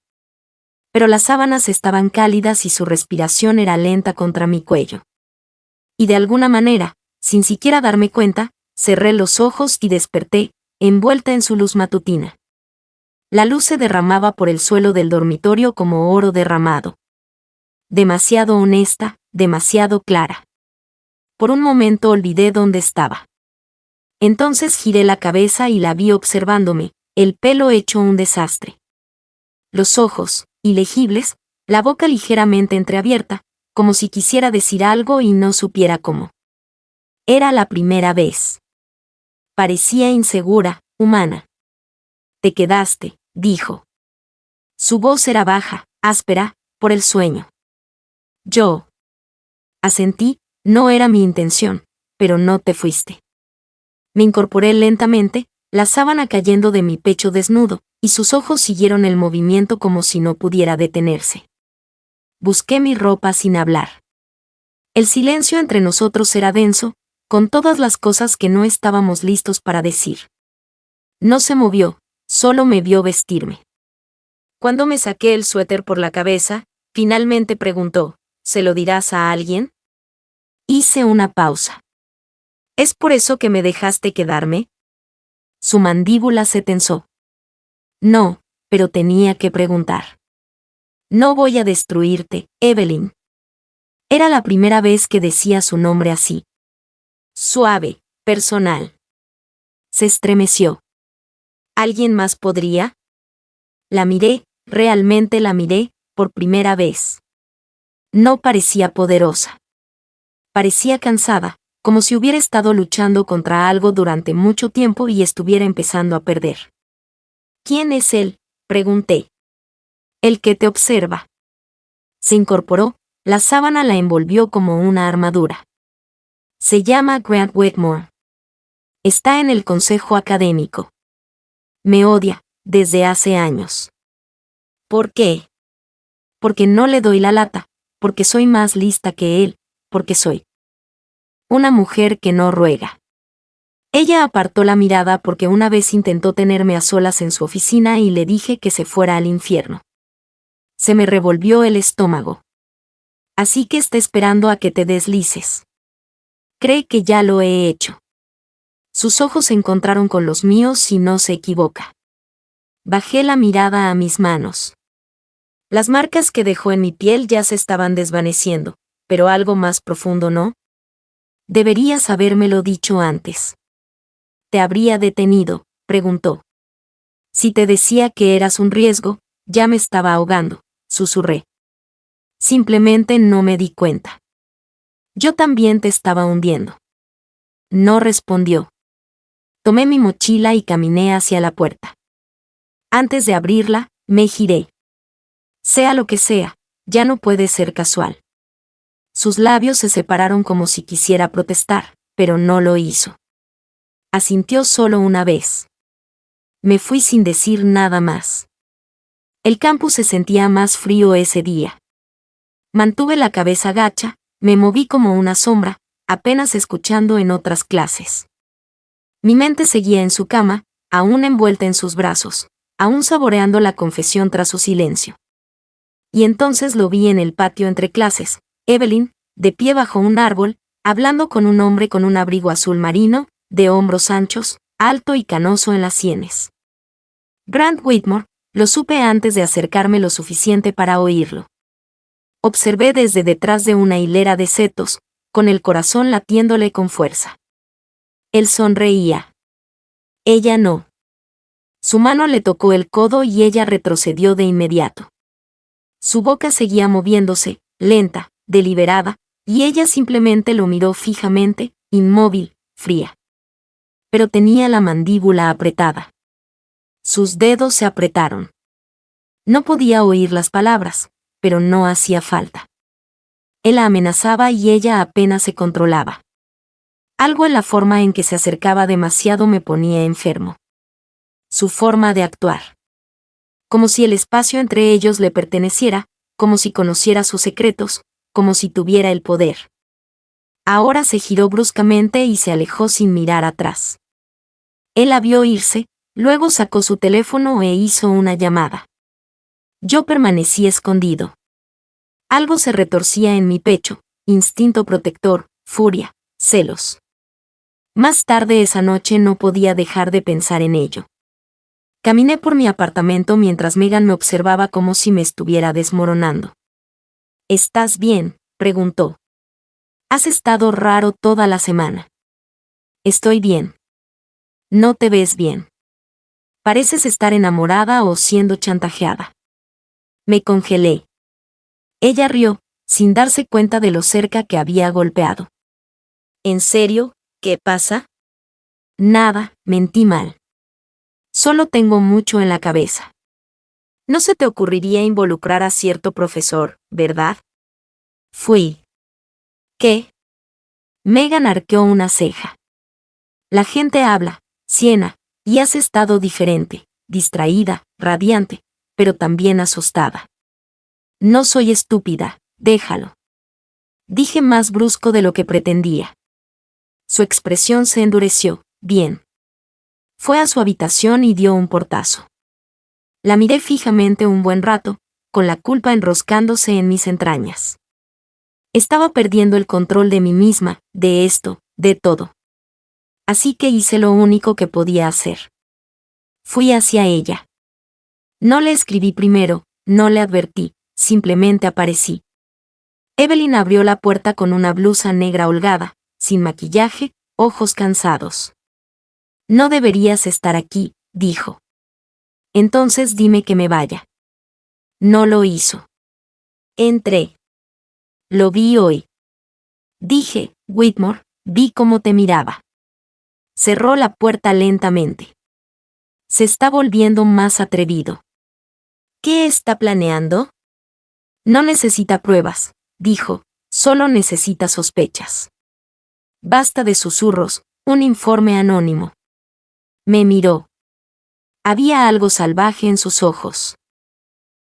Pero las sábanas estaban cálidas y su respiración era lenta contra mi cuello. Y de alguna manera, sin siquiera darme cuenta, cerré los ojos y desperté, envuelta en su luz matutina. La luz se derramaba por el suelo del dormitorio como oro derramado. Demasiado honesta, demasiado clara. Por un momento olvidé dónde estaba. Entonces giré la cabeza y la vi observándome, el pelo hecho un desastre. Los ojos, ilegibles, la boca ligeramente entreabierta, como si quisiera decir algo y no supiera cómo. Era la primera vez. Parecía insegura, humana. Te quedaste, dijo. Su voz era baja, áspera, por el sueño. Yo. Asentí, no era mi intención, pero no te fuiste. Me incorporé lentamente, la sábana cayendo de mi pecho desnudo, y sus ojos siguieron el movimiento como si no pudiera detenerse. Busqué mi ropa sin hablar. El silencio entre nosotros era denso, con todas las cosas que no estábamos listos para decir. No se movió, solo me vio vestirme. Cuando me saqué el suéter por la cabeza, finalmente preguntó, ¿se lo dirás a alguien? Hice una pausa. ¿Es por eso que me dejaste quedarme? Su mandíbula se tensó. No, pero tenía que preguntar. No voy a destruirte, Evelyn. Era la primera vez que decía su nombre así. Suave, personal. Se estremeció. ¿Alguien más podría? La miré, realmente la miré, por primera vez. No parecía poderosa. Parecía cansada, como si hubiera estado luchando contra algo durante mucho tiempo y estuviera empezando a perder. ¿Quién es él?, pregunté. El que te observa. Se incorporó, la sábana la envolvió como una armadura. Se llama Grant Whitmore. Está en el consejo académico. Me odia, desde hace años. ¿Por qué? Porque no le doy la lata, porque soy más lista que él, porque soy una mujer que no ruega. Ella apartó la mirada porque una vez intentó tenerme a solas en su oficina y le dije que se fuera al infierno. Se me revolvió el estómago. Así que está esperando a que te deslices. Cree que ya lo he hecho. Sus ojos se encontraron con los míos y no se equivoca. Bajé la mirada a mis manos. Las marcas que dejó en mi piel ya se estaban desvaneciendo, pero algo más profundo no. Deberías habérmelo dicho antes. ¿Te habría detenido?, preguntó. Si te decía que eras un riesgo, ya me estaba ahogando, susurré. Simplemente no me di cuenta. Yo también te estaba hundiendo. No respondió. Tomé mi mochila y caminé hacia la puerta. Antes de abrirla, me giré. Sea lo que sea, ya no puede ser casual. Sus labios se separaron como si quisiera protestar, pero no lo hizo. Asintió solo una vez. Me fui sin decir nada más. El campus se sentía más frío ese día. Mantuve la cabeza gacha, me moví como una sombra, apenas escuchando en otras clases. Mi mente seguía en su cama, aún envuelta en sus brazos, aún saboreando la confesión tras su silencio. Y entonces lo vi en el patio entre clases, Evelyn, de pie bajo un árbol, hablando con un hombre con un abrigo azul marino, de hombros anchos, alto y canoso en las sienes. Grant Whitmore, lo supe antes de acercarme lo suficiente para oírlo. Observé desde detrás de una hilera de setos, con el corazón latiéndole con fuerza. Él sonreía. Ella no. Su mano le tocó el codo y ella retrocedió de inmediato. Su boca seguía moviéndose, lenta, deliberada, y ella simplemente lo miró fijamente, inmóvil, fría. Pero tenía la mandíbula apretada. Sus dedos se apretaron. No podía oír las palabras, pero no hacía falta. Él la amenazaba y ella apenas se controlaba. Algo en la forma en que se acercaba demasiado me ponía enfermo. Su forma de actuar. Como si el espacio entre ellos le perteneciera, como si conociera sus secretos, como si tuviera el poder. Ahora se giró bruscamente y se alejó sin mirar atrás. Él la vio irse, luego sacó su teléfono e hizo una llamada. Yo permanecí escondido. Algo se retorcía en mi pecho, instinto protector, furia, celos. Más tarde esa noche no podía dejar de pensar en ello. Caminé por mi apartamento mientras Megan me observaba como si me estuviera desmoronando. ¿Estás bien?, preguntó. Has estado raro toda la semana. Estoy bien. No te ves bien. Pareces estar enamorada o siendo chantajeada. Me congelé. Ella rió, sin darse cuenta de lo cerca que había golpeado. ¿En serio? ¿Qué pasa? Nada, mentí mal. Solo tengo mucho en la cabeza. No se te ocurriría involucrar a cierto profesor, ¿verdad? Fui. ¿Qué? Megan arqueó una ceja. La gente habla, Sienna, y has estado diferente, distraída, radiante, pero también asustada. No soy estúpida, déjalo. Dije más brusco de lo que pretendía. Su expresión se endureció. Bien. Fue a su habitación y dio un portazo. La miré fijamente un buen rato, con la culpa enroscándose en mis entrañas. Estaba perdiendo el control de mí misma, de esto, de todo. Así que hice lo único que podía hacer. Fui hacia ella. No le escribí primero, no le advertí, simplemente aparecí. Evelyn abrió la puerta con una blusa negra holgada, sin maquillaje, ojos cansados. No deberías estar aquí, dijo. Entonces dime que me vaya. No lo hizo. Entré. Lo vi hoy. Dije, Whitmore, vi cómo te miraba. Cerró la puerta lentamente. Se está volviendo más atrevido. ¿Qué está planeando? No necesita pruebas, dijo, solo necesita sospechas. Basta de susurros, un informe anónimo. Me miró. Había algo salvaje en sus ojos.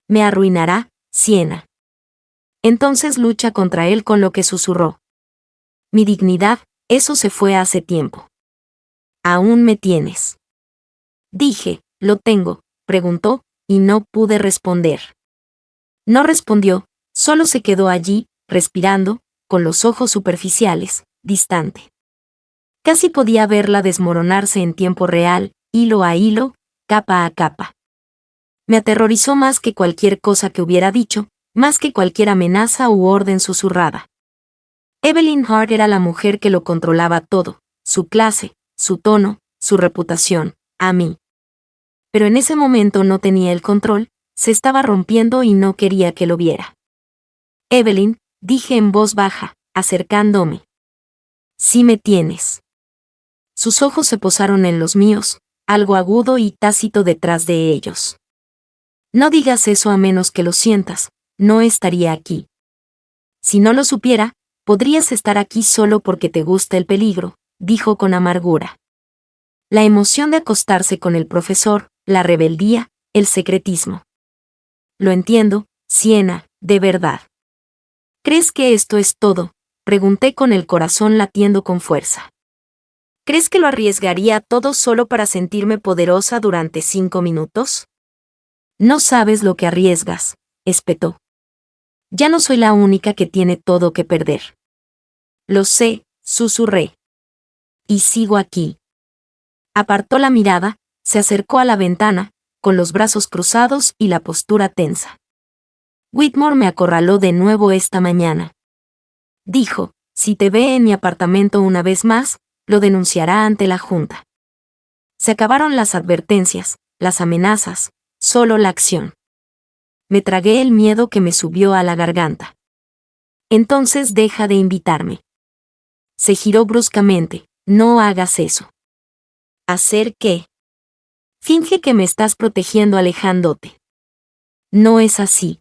Me arruinará, Sienna. Entonces lucha contra él con lo que susurró. Mi dignidad, eso se fue hace tiempo. Aún me tienes. Dije, ¿lo tengo?, preguntó, y no pude responder. No respondió, solo se quedó allí, respirando, con los ojos superficiales, distante. Casi podía verla desmoronarse en tiempo real, hilo a hilo, capa a capa. Me aterrorizó más que cualquier cosa que hubiera dicho, más que cualquier amenaza u orden susurrada. Evelyn Hart era la mujer que lo controlaba todo, su clase, su tono, su reputación, a mí. Pero en ese momento no tenía el control, Se estaba rompiendo y no quería que lo viera. Evelyn, dije en voz baja, acercándome. Sí me tienes. Sus ojos se posaron en los míos, algo agudo y tácito detrás de ellos. No digas eso a menos que lo sientas, no estaría aquí. Si no lo supiera, podrías estar aquí solo porque te gusta el peligro, dijo con amargura. La emoción de acostarse con el profesor, la rebeldía, el secretismo. Lo entiendo, Siena, de verdad. ¿Crees que esto es todo? Pregunté con el corazón latiendo con fuerza. ¿Crees que lo arriesgaría todo solo para sentirme poderosa durante 5 minutos? No sabes lo que arriesgas, espetó. Ya no soy la única que tiene todo que perder. Lo sé, susurré. Y sigo aquí. Apartó la mirada, se acercó a la ventana, con los brazos cruzados y la postura tensa. Whitmore me acorraló de nuevo esta mañana. Dijo, si te ve en mi apartamento una vez más, lo denunciará ante la Junta. Se acabaron las advertencias, las amenazas, solo la acción. Me tragué el miedo que me subió a la garganta. Entonces deja de invitarme. Se giró bruscamente, no hagas eso. ¿Hacer qué? Finge que me estás protegiendo alejándote. No es así.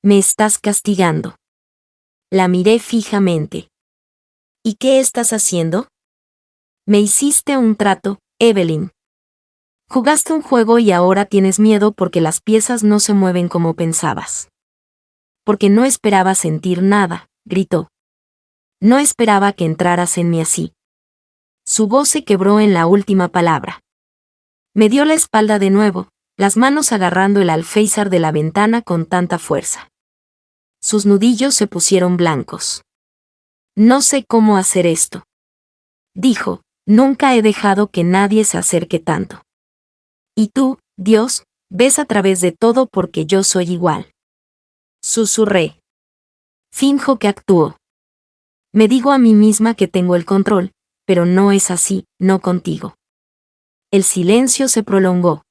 Me estás castigando. La miré fijamente. ¿Y qué estás haciendo? Me hiciste un trato, Evelyn. Jugaste un juego y ahora tienes miedo porque las piezas no se mueven como pensabas. Porque no esperaba sentir nada, gritó. No esperaba que entraras en mí así. Su voz se quebró en la última palabra. Me dio la espalda de nuevo, las manos agarrando el alféizar de la ventana con tanta fuerza. Sus nudillos se pusieron blancos. No sé cómo hacer esto. Dijo, nunca he dejado que nadie se acerque tanto. Y tú, Dios, ves a través de todo porque yo soy igual. Susurré. Finjo que actúo. Me digo a mí misma que tengo el control, pero no es así, no contigo. El silencio se prolongó.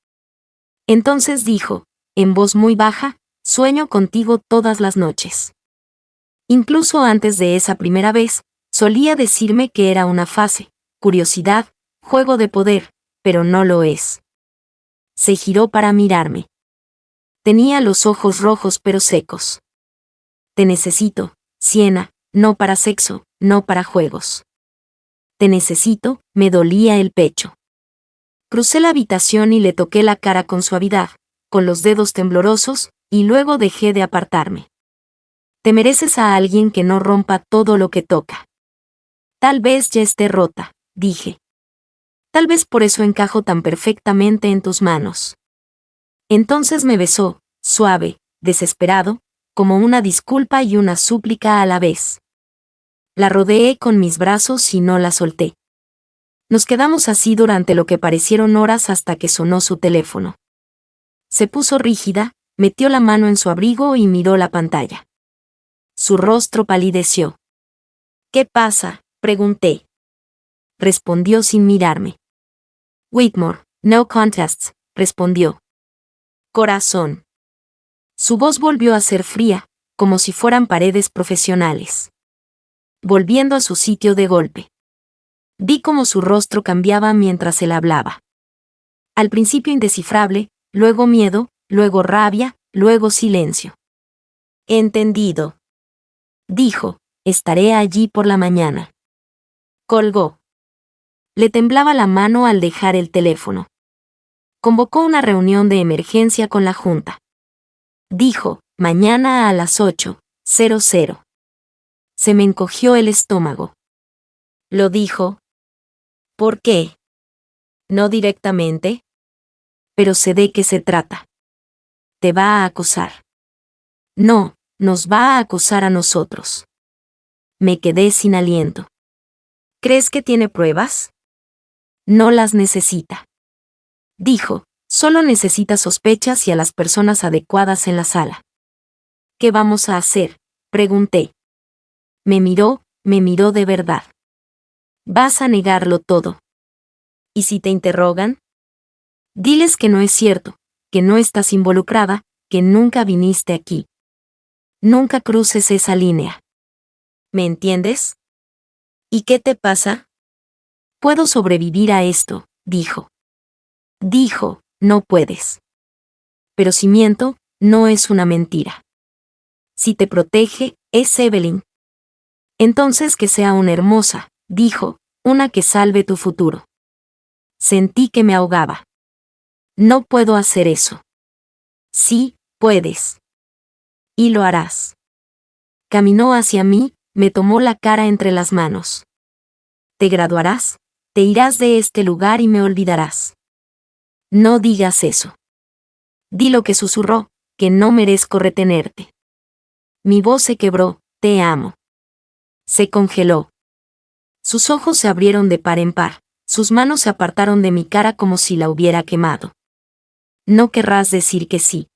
Entonces dijo, en voz muy baja, sueño contigo todas las noches. Incluso antes de esa primera vez, solía decirme que era una fase, curiosidad, juego de poder, pero no lo es. Se giró para mirarme. Tenía los ojos rojos pero secos. Te necesito, Siena, no para sexo, no para juegos. Te necesito, me dolía el pecho. Crucé la habitación y le toqué la cara con suavidad, con los dedos temblorosos, y luego dejé de apartarme. Te mereces a alguien que no rompa todo lo que toca. Tal vez ya esté rota, dije. Tal vez por eso encajo tan perfectamente en tus manos. Entonces me besó, suave, desesperado, como una disculpa y una súplica a la vez. La rodeé con mis brazos y no la solté. Nos quedamos así durante lo que parecieron horas hasta que sonó su teléfono. Se puso rígida, metió la mano en su abrigo y miró la pantalla. Su rostro palideció. ¿Qué pasa?, pregunté. Respondió sin mirarme. Whitmore, no contests, respondió. Corazón. Su voz volvió a ser fría, como si fueran paredes profesionales. Volviendo a su sitio de golpe. Vi cómo su rostro cambiaba mientras él hablaba. Al principio indescifrable, luego miedo, luego rabia, luego silencio. Entendido. Dijo, estaré allí por la mañana. Colgó. Le temblaba la mano al dejar el teléfono. Convocó una reunión de emergencia con la Junta. Dijo, mañana a las 8:00. Se me encogió el estómago. Lo dijo. ¿Por qué? No directamente. Pero sé de qué se trata. Te va a acosar. No, nos va a acosar a nosotros. Me quedé sin aliento. ¿Crees que tiene pruebas? No las necesita. Dijo, solo necesita sospechas y a las personas adecuadas en la sala. ¿Qué vamos a hacer?, pregunté. Me miró de verdad. Vas a negarlo todo. ¿Y si te interrogan? Diles que no es cierto, que no estás involucrada, que nunca viniste aquí. Nunca cruces esa línea. ¿Me entiendes? ¿Y qué te pasa? Puedo sobrevivir a esto, dijo. Dijo, no puedes. Pero si miento, no es una mentira. Si te protege, es Evelyn. Entonces que sea una hermosa, dijo, una que salve tu futuro. Sentí que me ahogaba. No puedo hacer eso. Sí, puedes. Y lo harás. Caminó hacia mí, me tomó la cara entre las manos. Te graduarás, te irás de este lugar y me olvidarás. No digas eso. Di lo que susurró, que no merezco retenerte. Mi voz se quebró, te amo. Se congeló. Sus ojos se abrieron de par en par, sus manos se apartaron de mi cara como si la hubiera quemado. No querrás decir que sí.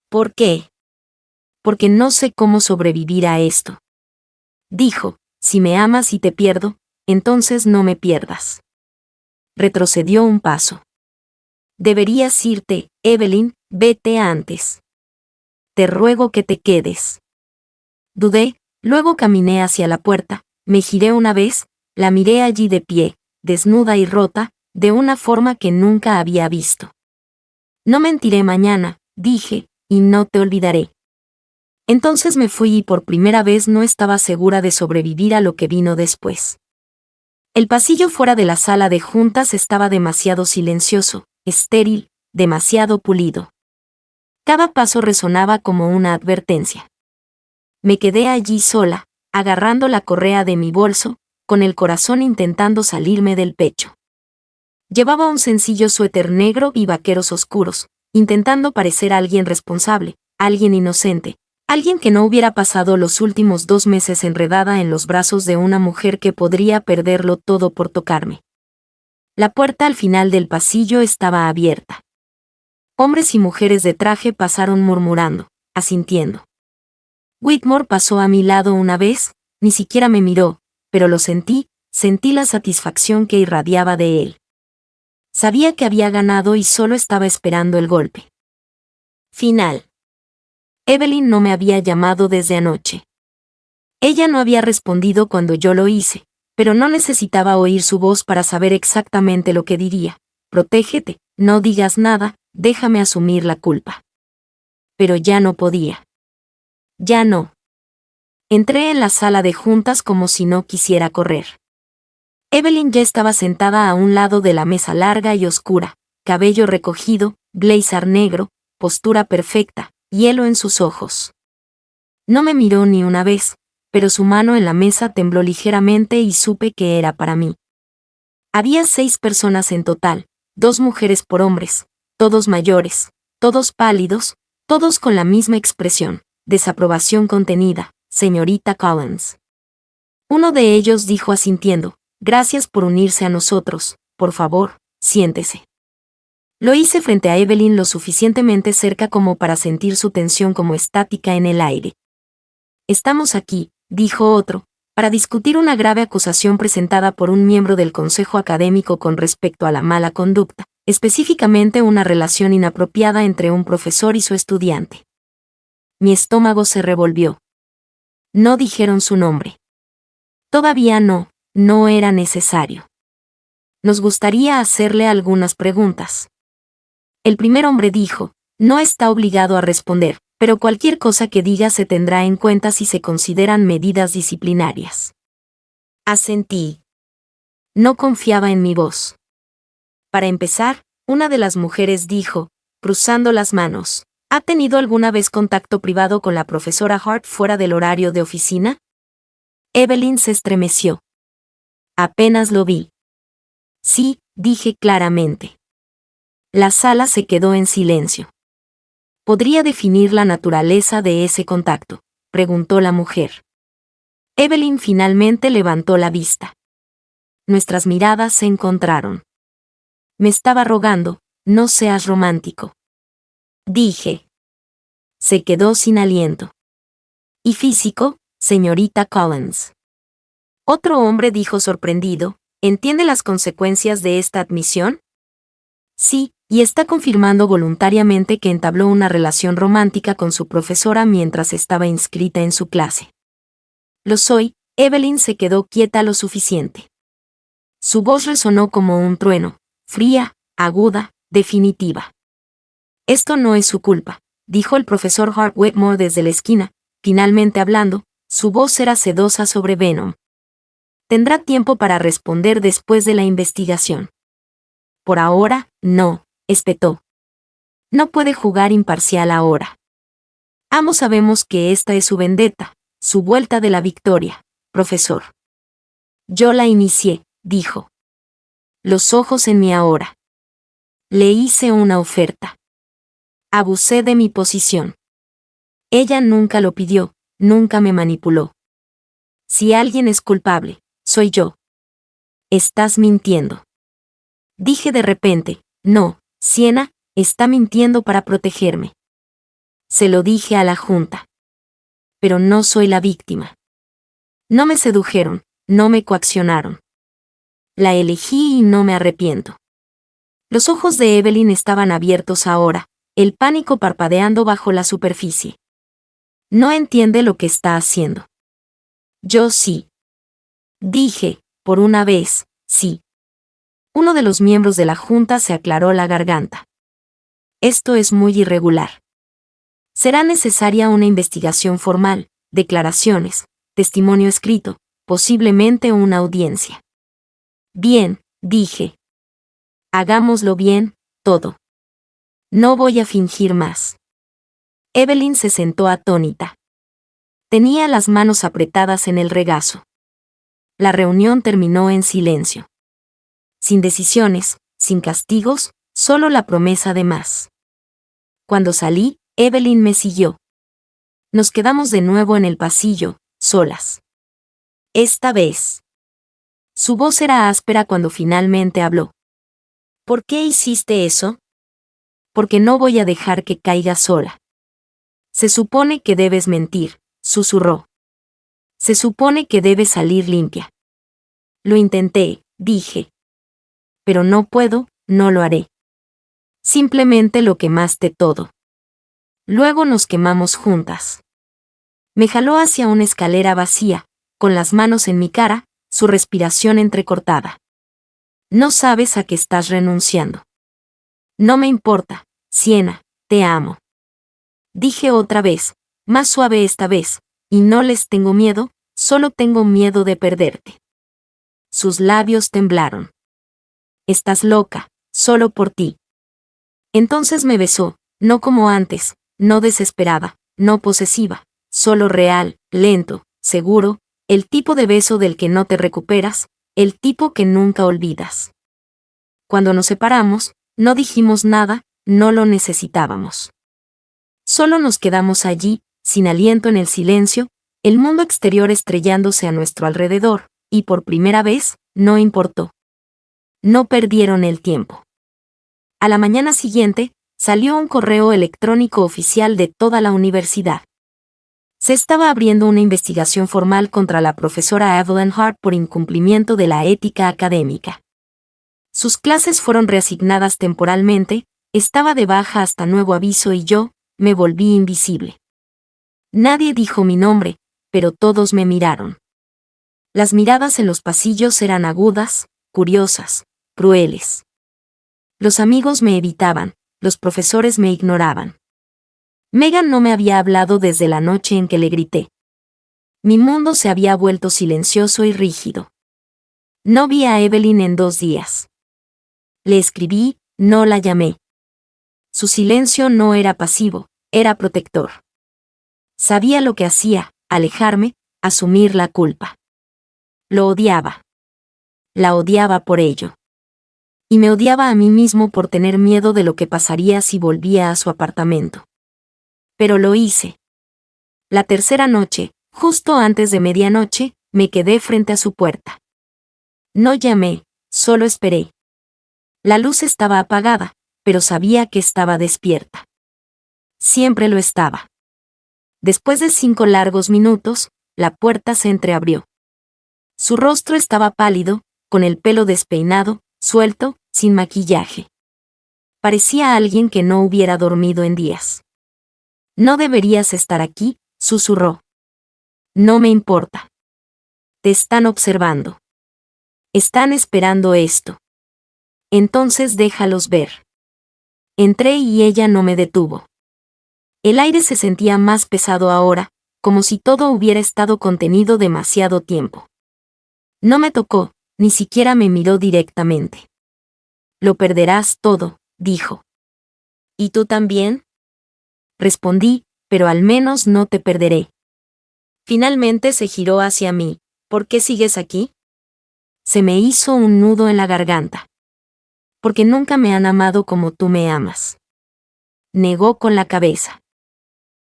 ¿Por qué? Porque no sé cómo sobrevivir a esto. Dijo, si me amas y te pierdo, entonces no me pierdas. Retrocedió un paso. Deberías irte, Evelyn, vete antes. Te ruego que te quedes. Dudé, luego caminé hacia la puerta, me giré una vez, la miré allí de pie, desnuda y rota, de una forma que nunca había visto. No mentiré mañana, dije, y no te olvidaré. Entonces me fui y por primera vez no estaba segura de sobrevivir a lo que vino después. El pasillo fuera de la sala de juntas estaba demasiado silencioso, estéril, demasiado pulido. Cada paso resonaba como una advertencia. Me quedé allí sola, agarrando la correa de mi bolso, con el corazón intentando salirme del pecho. Llevaba un sencillo suéter negro y vaqueros oscuros, intentando parecer alguien responsable, alguien inocente, alguien que no hubiera pasado los últimos 2 meses enredada en los brazos de una mujer que podría perderlo todo por tocarme. La puerta al final del pasillo estaba abierta. Hombres y mujeres de traje pasaron murmurando, asintiendo. Whitmore pasó a mi lado una vez, ni siquiera me miró, pero lo sentí la satisfacción que irradiaba de él. Sabía que había ganado y solo estaba esperando el golpe. Final. Evelyn no me había llamado desde anoche. Ella no había respondido cuando yo lo hice, pero no necesitaba oír su voz para saber exactamente lo que diría. Protégete, no digas nada, déjame asumir la culpa. Pero ya no podía. Ya no. Entré en la sala de juntas como si no quisiera correr. Evelyn ya estaba sentada a un lado de la mesa larga y oscura, cabello recogido, blazer negro, postura perfecta, hielo en sus ojos. No me miró ni una vez, pero su mano en la mesa tembló ligeramente y supe que era para mí. Había 6 personas en total, 2 mujeres por hombres, todos mayores, todos pálidos, todos con la misma expresión, desaprobación contenida, señorita Collins. Uno de ellos dijo asintiendo, gracias por unirse a nosotros, por favor, siéntese. Lo hice frente a Evelyn lo suficientemente cerca como para sentir su tensión como estática en el aire. Estamos aquí, dijo otro, para discutir una grave acusación presentada por un miembro del consejo académico con respecto a la mala conducta, específicamente una relación inapropiada entre un profesor y su estudiante. Mi estómago se revolvió. No dijeron su nombre. Todavía no era necesario. Nos gustaría hacerle algunas preguntas. El primer hombre dijo, no está obligado a responder, pero cualquier cosa que diga se tendrá en cuenta si se consideran medidas disciplinarias. Asentí. No confiaba en mi voz. Para empezar, una de las mujeres dijo, cruzando las manos, ¿ha tenido alguna vez contacto privado con la profesora Hart fuera del horario de oficina? Evelyn se estremeció. Apenas lo vi. Sí, dije claramente. La sala se quedó en silencio. ¿Podría definir la naturaleza de ese contacto?, preguntó la mujer. Evelyn finalmente levantó la vista. Nuestras miradas se encontraron. Me estaba rogando, no seas romántico. Dije. Se quedó sin aliento. ¿Y físico, señorita Collins? Otro hombre dijo sorprendido, ¿entiende las consecuencias de esta admisión? Sí, Y está confirmando voluntariamente que entabló una relación romántica con su profesora mientras estaba inscrita en su clase. Lo soy. Evelyn se quedó quieta lo suficiente. Su voz resonó como un trueno, fría, aguda, definitiva. Esto no es su culpa, dijo el profesor Hart Wetmore desde la esquina, finalmente hablando. Su voz era sedosa sobre Venom. Tendrá tiempo para responder después de la investigación. Por ahora, no, espetó. No puede jugar imparcial ahora. Ambos sabemos que esta es su vendetta, su vuelta de la victoria, profesor. Yo la inicié, dijo. Los ojos en mí ahora. Le hice una oferta. Abusé de mi posición. Ella nunca lo pidió, nunca me manipuló. Si alguien es culpable, soy yo. Estás mintiendo. Dije de repente, no, Siena, está mintiendo para protegerme. Se lo dije a la junta. Pero no soy la víctima. No me sedujeron, no me coaccionaron. La elegí y no me arrepiento. Los ojos de Evelyn estaban abiertos ahora, el pánico parpadeando bajo la superficie. No entiende lo que está haciendo. Yo sí. Dije, por una vez, sí. Uno de los miembros de la junta se aclaró la garganta. Esto es muy irregular. Será necesaria una investigación formal, declaraciones, testimonio escrito, posiblemente una audiencia. Bien, dije. Hagámoslo bien, todo. No voy a fingir más. Evelyn se sentó atónita. Tenía las manos apretadas en el regazo. La reunión terminó en silencio. Sin decisiones, sin castigos, solo la promesa de más. Cuando salí, Evelyn me siguió. Nos quedamos de nuevo en el pasillo, solas. Esta vez. Su voz era áspera cuando finalmente habló. ¿Por qué hiciste eso? Porque no voy a dejar que caiga sola. Se supone que debes mentir, susurró. Se supone que debes salir limpia. Lo intenté, dije. Pero no puedo, no lo haré. Simplemente lo quemaste todo. Luego nos quemamos juntas. Me jaló hacia una escalera vacía, con las manos en mi cara, su respiración entrecortada. No sabes a qué estás renunciando. No me importa, Siena, te amo. Dije otra vez, más suave esta vez, y no les tengo miedo, solo tengo miedo de perderte. Sus labios temblaron. Estás loca, solo por ti. Entonces me besó, no como antes, no desesperada, no posesiva, solo real, lento, seguro, el tipo de beso del que no te recuperas, el tipo que nunca olvidas. Cuando nos separamos, no dijimos nada, no lo necesitábamos. Solo nos quedamos allí, sin aliento en el silencio, el mundo exterior estrellándose a nuestro alrededor, y por primera vez, no importó. No perdieron el tiempo. A la mañana siguiente, salió un correo electrónico oficial de toda la universidad. Se estaba abriendo una investigación formal contra la profesora Evelyn Hart por incumplimiento de la ética académica. Sus clases fueron reasignadas temporalmente, estaba de baja hasta nuevo aviso y yo, me volví invisible. Nadie dijo mi nombre, pero todos me miraron. Las miradas en los pasillos eran agudas, curiosas, crueles. Los amigos me evitaban, los profesores me ignoraban. Megan no me había hablado desde la noche en que le grité. Mi mundo se había vuelto silencioso y rígido. No vi a Evelyn en 2 días. Le escribí, no la llamé. Su silencio no era pasivo, era protector. Sabía lo que hacía, alejarme, asumir la culpa. Lo odiaba. La odiaba por ello. Y me odiaba a mí mismo por tener miedo de lo que pasaría si volvía a su apartamento. Pero lo hice. La tercera noche, justo antes de medianoche, me quedé frente a su puerta. No llamé, solo esperé. La luz estaba apagada, pero sabía que estaba despierta. Siempre lo estaba. Después de 5 largos minutos, la puerta se entreabrió. Su rostro estaba pálido, con el pelo despeinado, suelto, sin maquillaje. Parecía alguien que no hubiera dormido en días. No deberías estar aquí, susurró. No me importa. Te están observando. Están esperando esto. Entonces déjalos ver. Entré y ella no me detuvo. El aire se sentía más pesado ahora, como si todo hubiera estado contenido demasiado tiempo. No me tocó, ni siquiera me miró directamente. Lo perderás todo, dijo. ¿Y tú también? Respondí, pero al menos no te perderé. Finalmente se giró hacia mí. ¿Por qué sigues aquí? Se me hizo un nudo en la garganta. Porque nunca me han amado como tú me amas. Negó con la cabeza.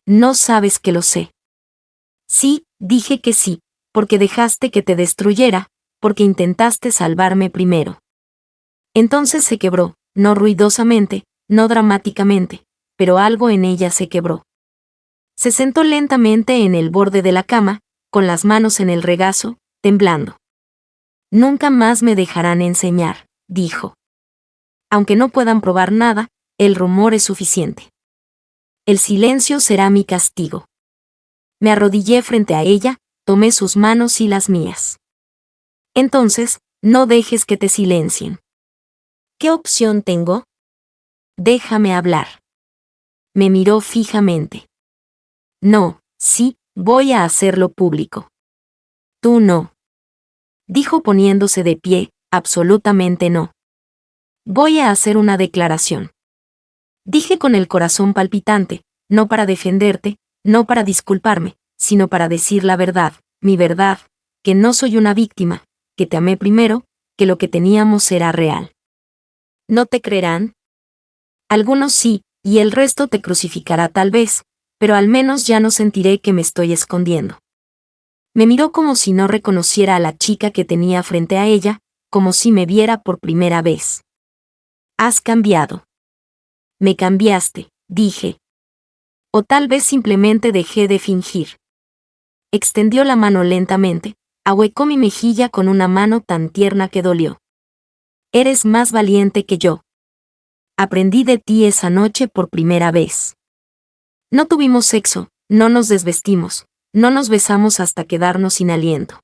No sabes que lo sé. Sí, dije que sí, porque dejaste que te destruyera, porque intentaste salvarme primero. Entonces se quebró, no ruidosamente, no dramáticamente, pero algo en ella se quebró. Se sentó lentamente en el borde de la cama, con las manos en el regazo, temblando. Nunca más me dejarán enseñar, dijo. Aunque no puedan probar nada, el rumor es suficiente. El silencio será mi castigo. Me arrodillé frente a ella, tomé sus manos y las mías. Entonces, no dejes que te silencien. ¿Qué opción tengo? Déjame hablar. Me miró fijamente. No, sí, voy a hacerlo público. Tú no. Dijo poniéndose de pie, absolutamente no. Voy a hacer una declaración. Dije con el corazón palpitante, no para defenderte, no para disculparme, sino para decir la verdad, mi verdad, que no soy una víctima, que te amé primero, que lo que teníamos era real. ¿No te creerán? Algunos sí, y el resto te crucificará tal vez, pero al menos ya no sentiré que me estoy escondiendo. Me miró como si no reconociera a la chica que tenía frente a ella, como si me viera por primera vez. Has cambiado. Me cambiaste, dije. O tal vez simplemente dejé de fingir. Extendió la mano lentamente, ahuecó mi mejilla con una mano tan tierna que dolió. Eres más valiente que yo. Aprendí de ti esa noche por primera vez. No tuvimos sexo, no nos desvestimos, no nos besamos hasta quedarnos sin aliento.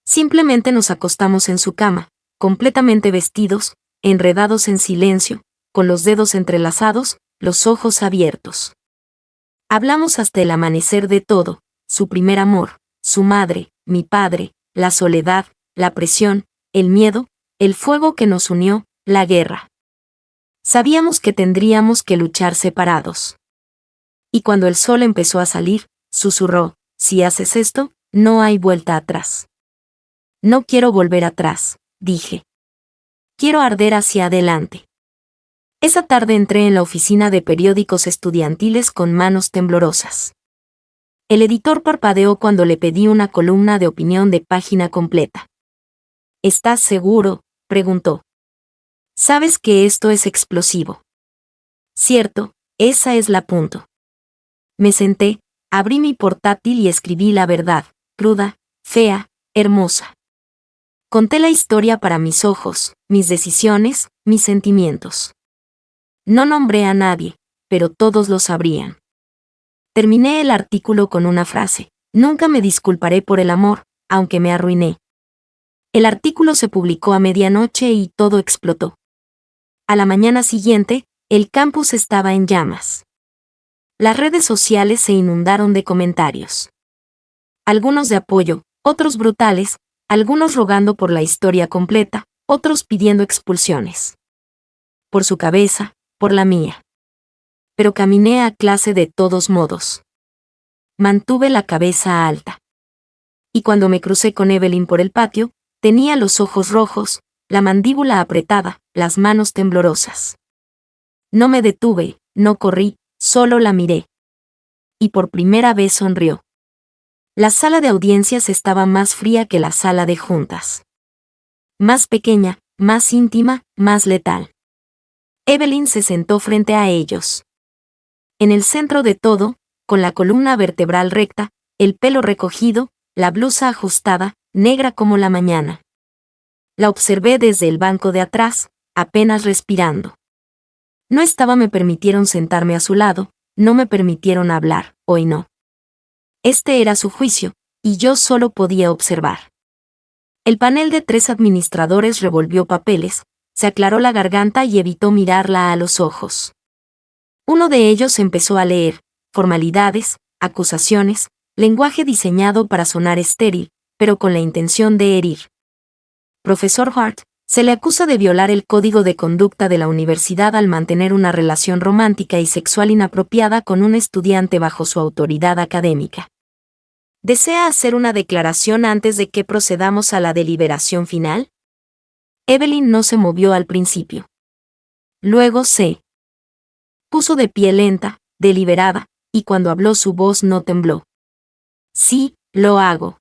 Simplemente nos acostamos en su cama, completamente vestidos, enredados en silencio, con los dedos entrelazados, los ojos abiertos. Hablamos hasta el amanecer de todo, su primer amor, su madre, mi padre, la soledad, la presión, el miedo, el fuego que nos unió, la guerra. Sabíamos que tendríamos que luchar separados. Y cuando el sol empezó a salir, susurró, si haces esto, no hay vuelta atrás. No quiero volver atrás, dije. Quiero arder hacia adelante. Esa tarde entré en la oficina de periódicos estudiantiles con manos temblorosas. El editor parpadeó cuando le pedí una columna de opinión de página completa. ¿Estás seguro?, preguntó. Sabes que esto es explosivo. Cierto, esa es la punto. Me senté, abrí mi portátil y escribí la verdad, cruda, fea, hermosa. Conté la historia para mis ojos, mis decisiones, mis sentimientos. No nombré a nadie, pero todos lo sabrían. Terminé el artículo con una frase, nunca me disculparé por el amor, aunque me arruiné. El artículo se publicó a medianoche y todo explotó. A la mañana siguiente, el campus estaba en llamas. Las redes sociales se inundaron de comentarios. Algunos de apoyo, otros brutales, algunos rogando por la historia completa, otros pidiendo expulsiones. Por su cabeza, por la mía. Pero caminé a clase de todos modos. Mantuve la cabeza alta. Y cuando me crucé con Evelyn por el patio, tenía los ojos rojos, la mandíbula apretada, las manos temblorosas. No me detuve, no corrí, solo la miré. Y por primera vez sonrió. La sala de audiencias estaba más fría que la sala de juntas. Más pequeña, más íntima, más letal. Evelyn se sentó frente a ellos. En el centro de todo, con la columna vertebral recta, el pelo recogido, la blusa ajustada, negra como la mañana. La observé desde el banco de atrás, apenas respirando. No estaba, me permitieron sentarme a su lado, no me permitieron hablar, hoy no. Este era su juicio, y yo solo podía observar. El panel de 3 administradores revolvió papeles, se aclaró la garganta y evitó mirarla a los ojos. Uno de ellos empezó a leer, formalidades, acusaciones, lenguaje diseñado para sonar estéril, pero con la intención de herir. Profesor Hart, se le acusa de violar el código de conducta de la universidad al mantener una relación romántica y sexual inapropiada con un estudiante bajo su autoridad académica. ¿Desea hacer una declaración antes de que procedamos a la deliberación final? Evelyn no se movió al principio. Luego se puso de pie lenta, deliberada, y cuando habló su voz no tembló. Sí, lo hago.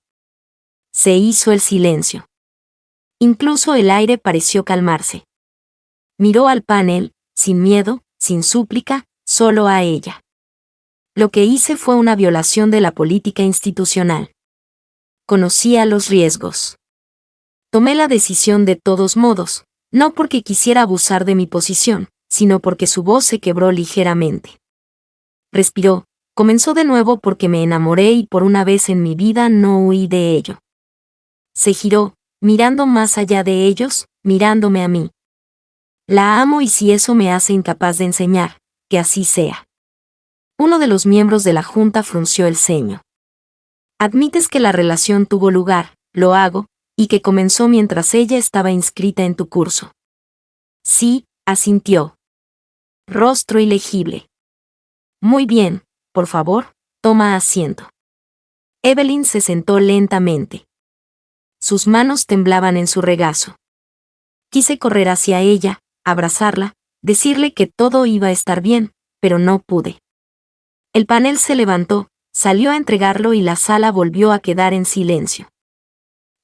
Se hizo el silencio. Incluso el aire pareció calmarse. Miró al panel, sin miedo, sin súplica, solo a ella. Lo que hice fue una violación de la política institucional. Conocía los riesgos. Tomé la decisión de todos modos, no porque quisiera abusar de mi posición, sino porque su voz se quebró ligeramente. Respiró, comenzó de nuevo porque me enamoré y por una vez en mi vida no huí de ello. Se giró, mirando más allá de ellos, mirándome a mí. La amo y si eso me hace incapaz de enseñar, que así sea. Uno de los miembros de la junta frunció el ceño. Admites que la relación tuvo lugar, lo hago, y que comenzó mientras ella estaba inscrita en tu curso. Sí, asintió. Rostro ilegible. Muy bien, por favor, toma asiento. Evelyn se sentó lentamente. Sus manos temblaban en su regazo. Quise correr hacia ella, abrazarla, decirle que todo iba a estar bien, pero no pude. El panel se levantó, salió a entregarlo y la sala volvió a quedar en silencio.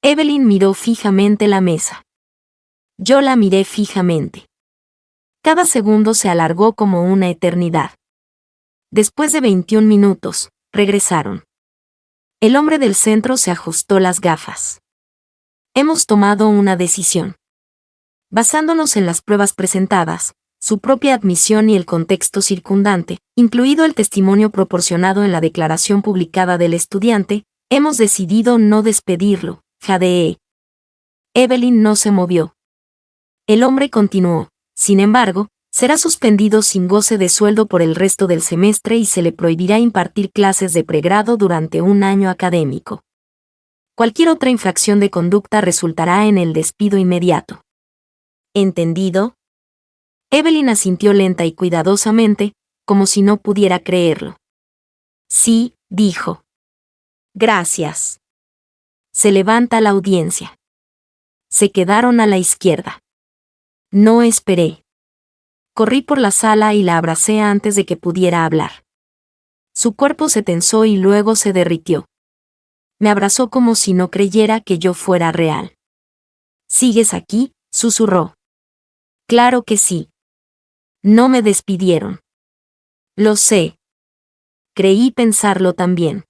Evelyn miró fijamente la mesa. Yo la miré fijamente. Cada segundo se alargó como una eternidad. Después de 21 minutos, regresaron. El hombre del centro se ajustó las gafas. Hemos tomado una decisión. Basándonos en las pruebas presentadas, su propia admisión y el contexto circundante, incluido el testimonio proporcionado en la declaración publicada del estudiante, hemos decidido no despedirlo, jadee. Evelyn no se movió. El hombre continuó, sin embargo, será suspendido sin goce de sueldo por el resto del semestre y se le prohibirá impartir clases de pregrado durante un año académico. Cualquier otra infracción de conducta resultará en el despido inmediato. ¿Entendido? Evelyn asintió lenta y cuidadosamente, como si no pudiera creerlo. Sí, dijo. Gracias. Se levanta la audiencia. Se quedaron a la izquierda. No esperé. Corrí por la sala y la abracé antes de que pudiera hablar. Su cuerpo se tensó y luego se derritió. Me abrazó como si no creyera que yo fuera real. ¿Sigues aquí?, susurró. Claro que sí. No me despidieron. Lo sé. Creí pensarlo también.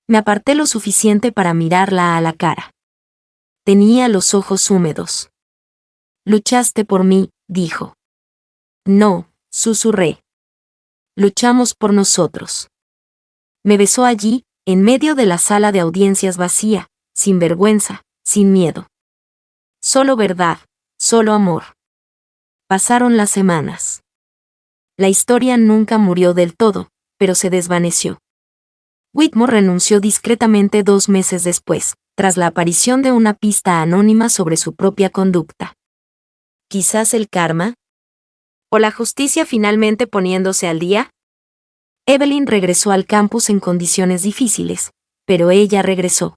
Me aparté lo suficiente para mirarla a la cara. Tenía los ojos húmedos. Luchaste por mí, dijo. No, susurré. Luchamos por nosotros. Me besó allí, en medio de la sala de audiencias vacía, sin vergüenza, sin miedo. Solo verdad, solo amor. Pasaron las semanas. La historia nunca murió del todo, pero se desvaneció. Whitmore renunció discretamente 2 meses después, tras la aparición de una pista anónima sobre su propia conducta. ¿Quizás el karma? ¿O la justicia finalmente poniéndose al día? Evelyn regresó al campus en condiciones difíciles, pero ella regresó.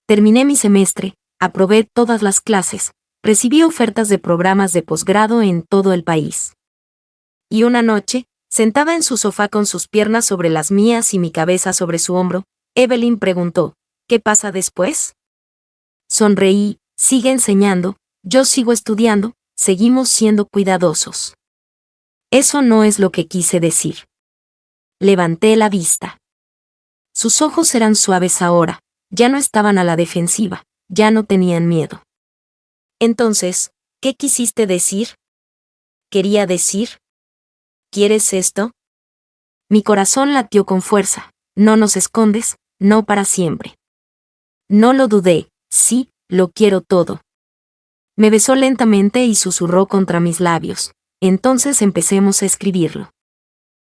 Terminé mi semestre, aprobé todas las clases, recibí ofertas de programas de posgrado en todo el país. Y una noche, sentada en su sofá con sus piernas sobre las mías y mi cabeza sobre su hombro, Evelyn preguntó, ¿qué pasa después? Sonreí, sigue enseñando, yo sigo estudiando, seguimos siendo cuidadosos. Eso no es lo que quise decir. Levanté la vista. Sus ojos eran suaves ahora, ya no estaban a la defensiva, ya no tenían miedo. Entonces, ¿qué quisiste decir? quería decir? ¿Quieres esto? Mi corazón latió con fuerza. No nos escondes, no para siempre. No lo dudé, sí, lo quiero todo. Me besó lentamente y susurró contra mis labios. Entonces empecemos a escribirlo.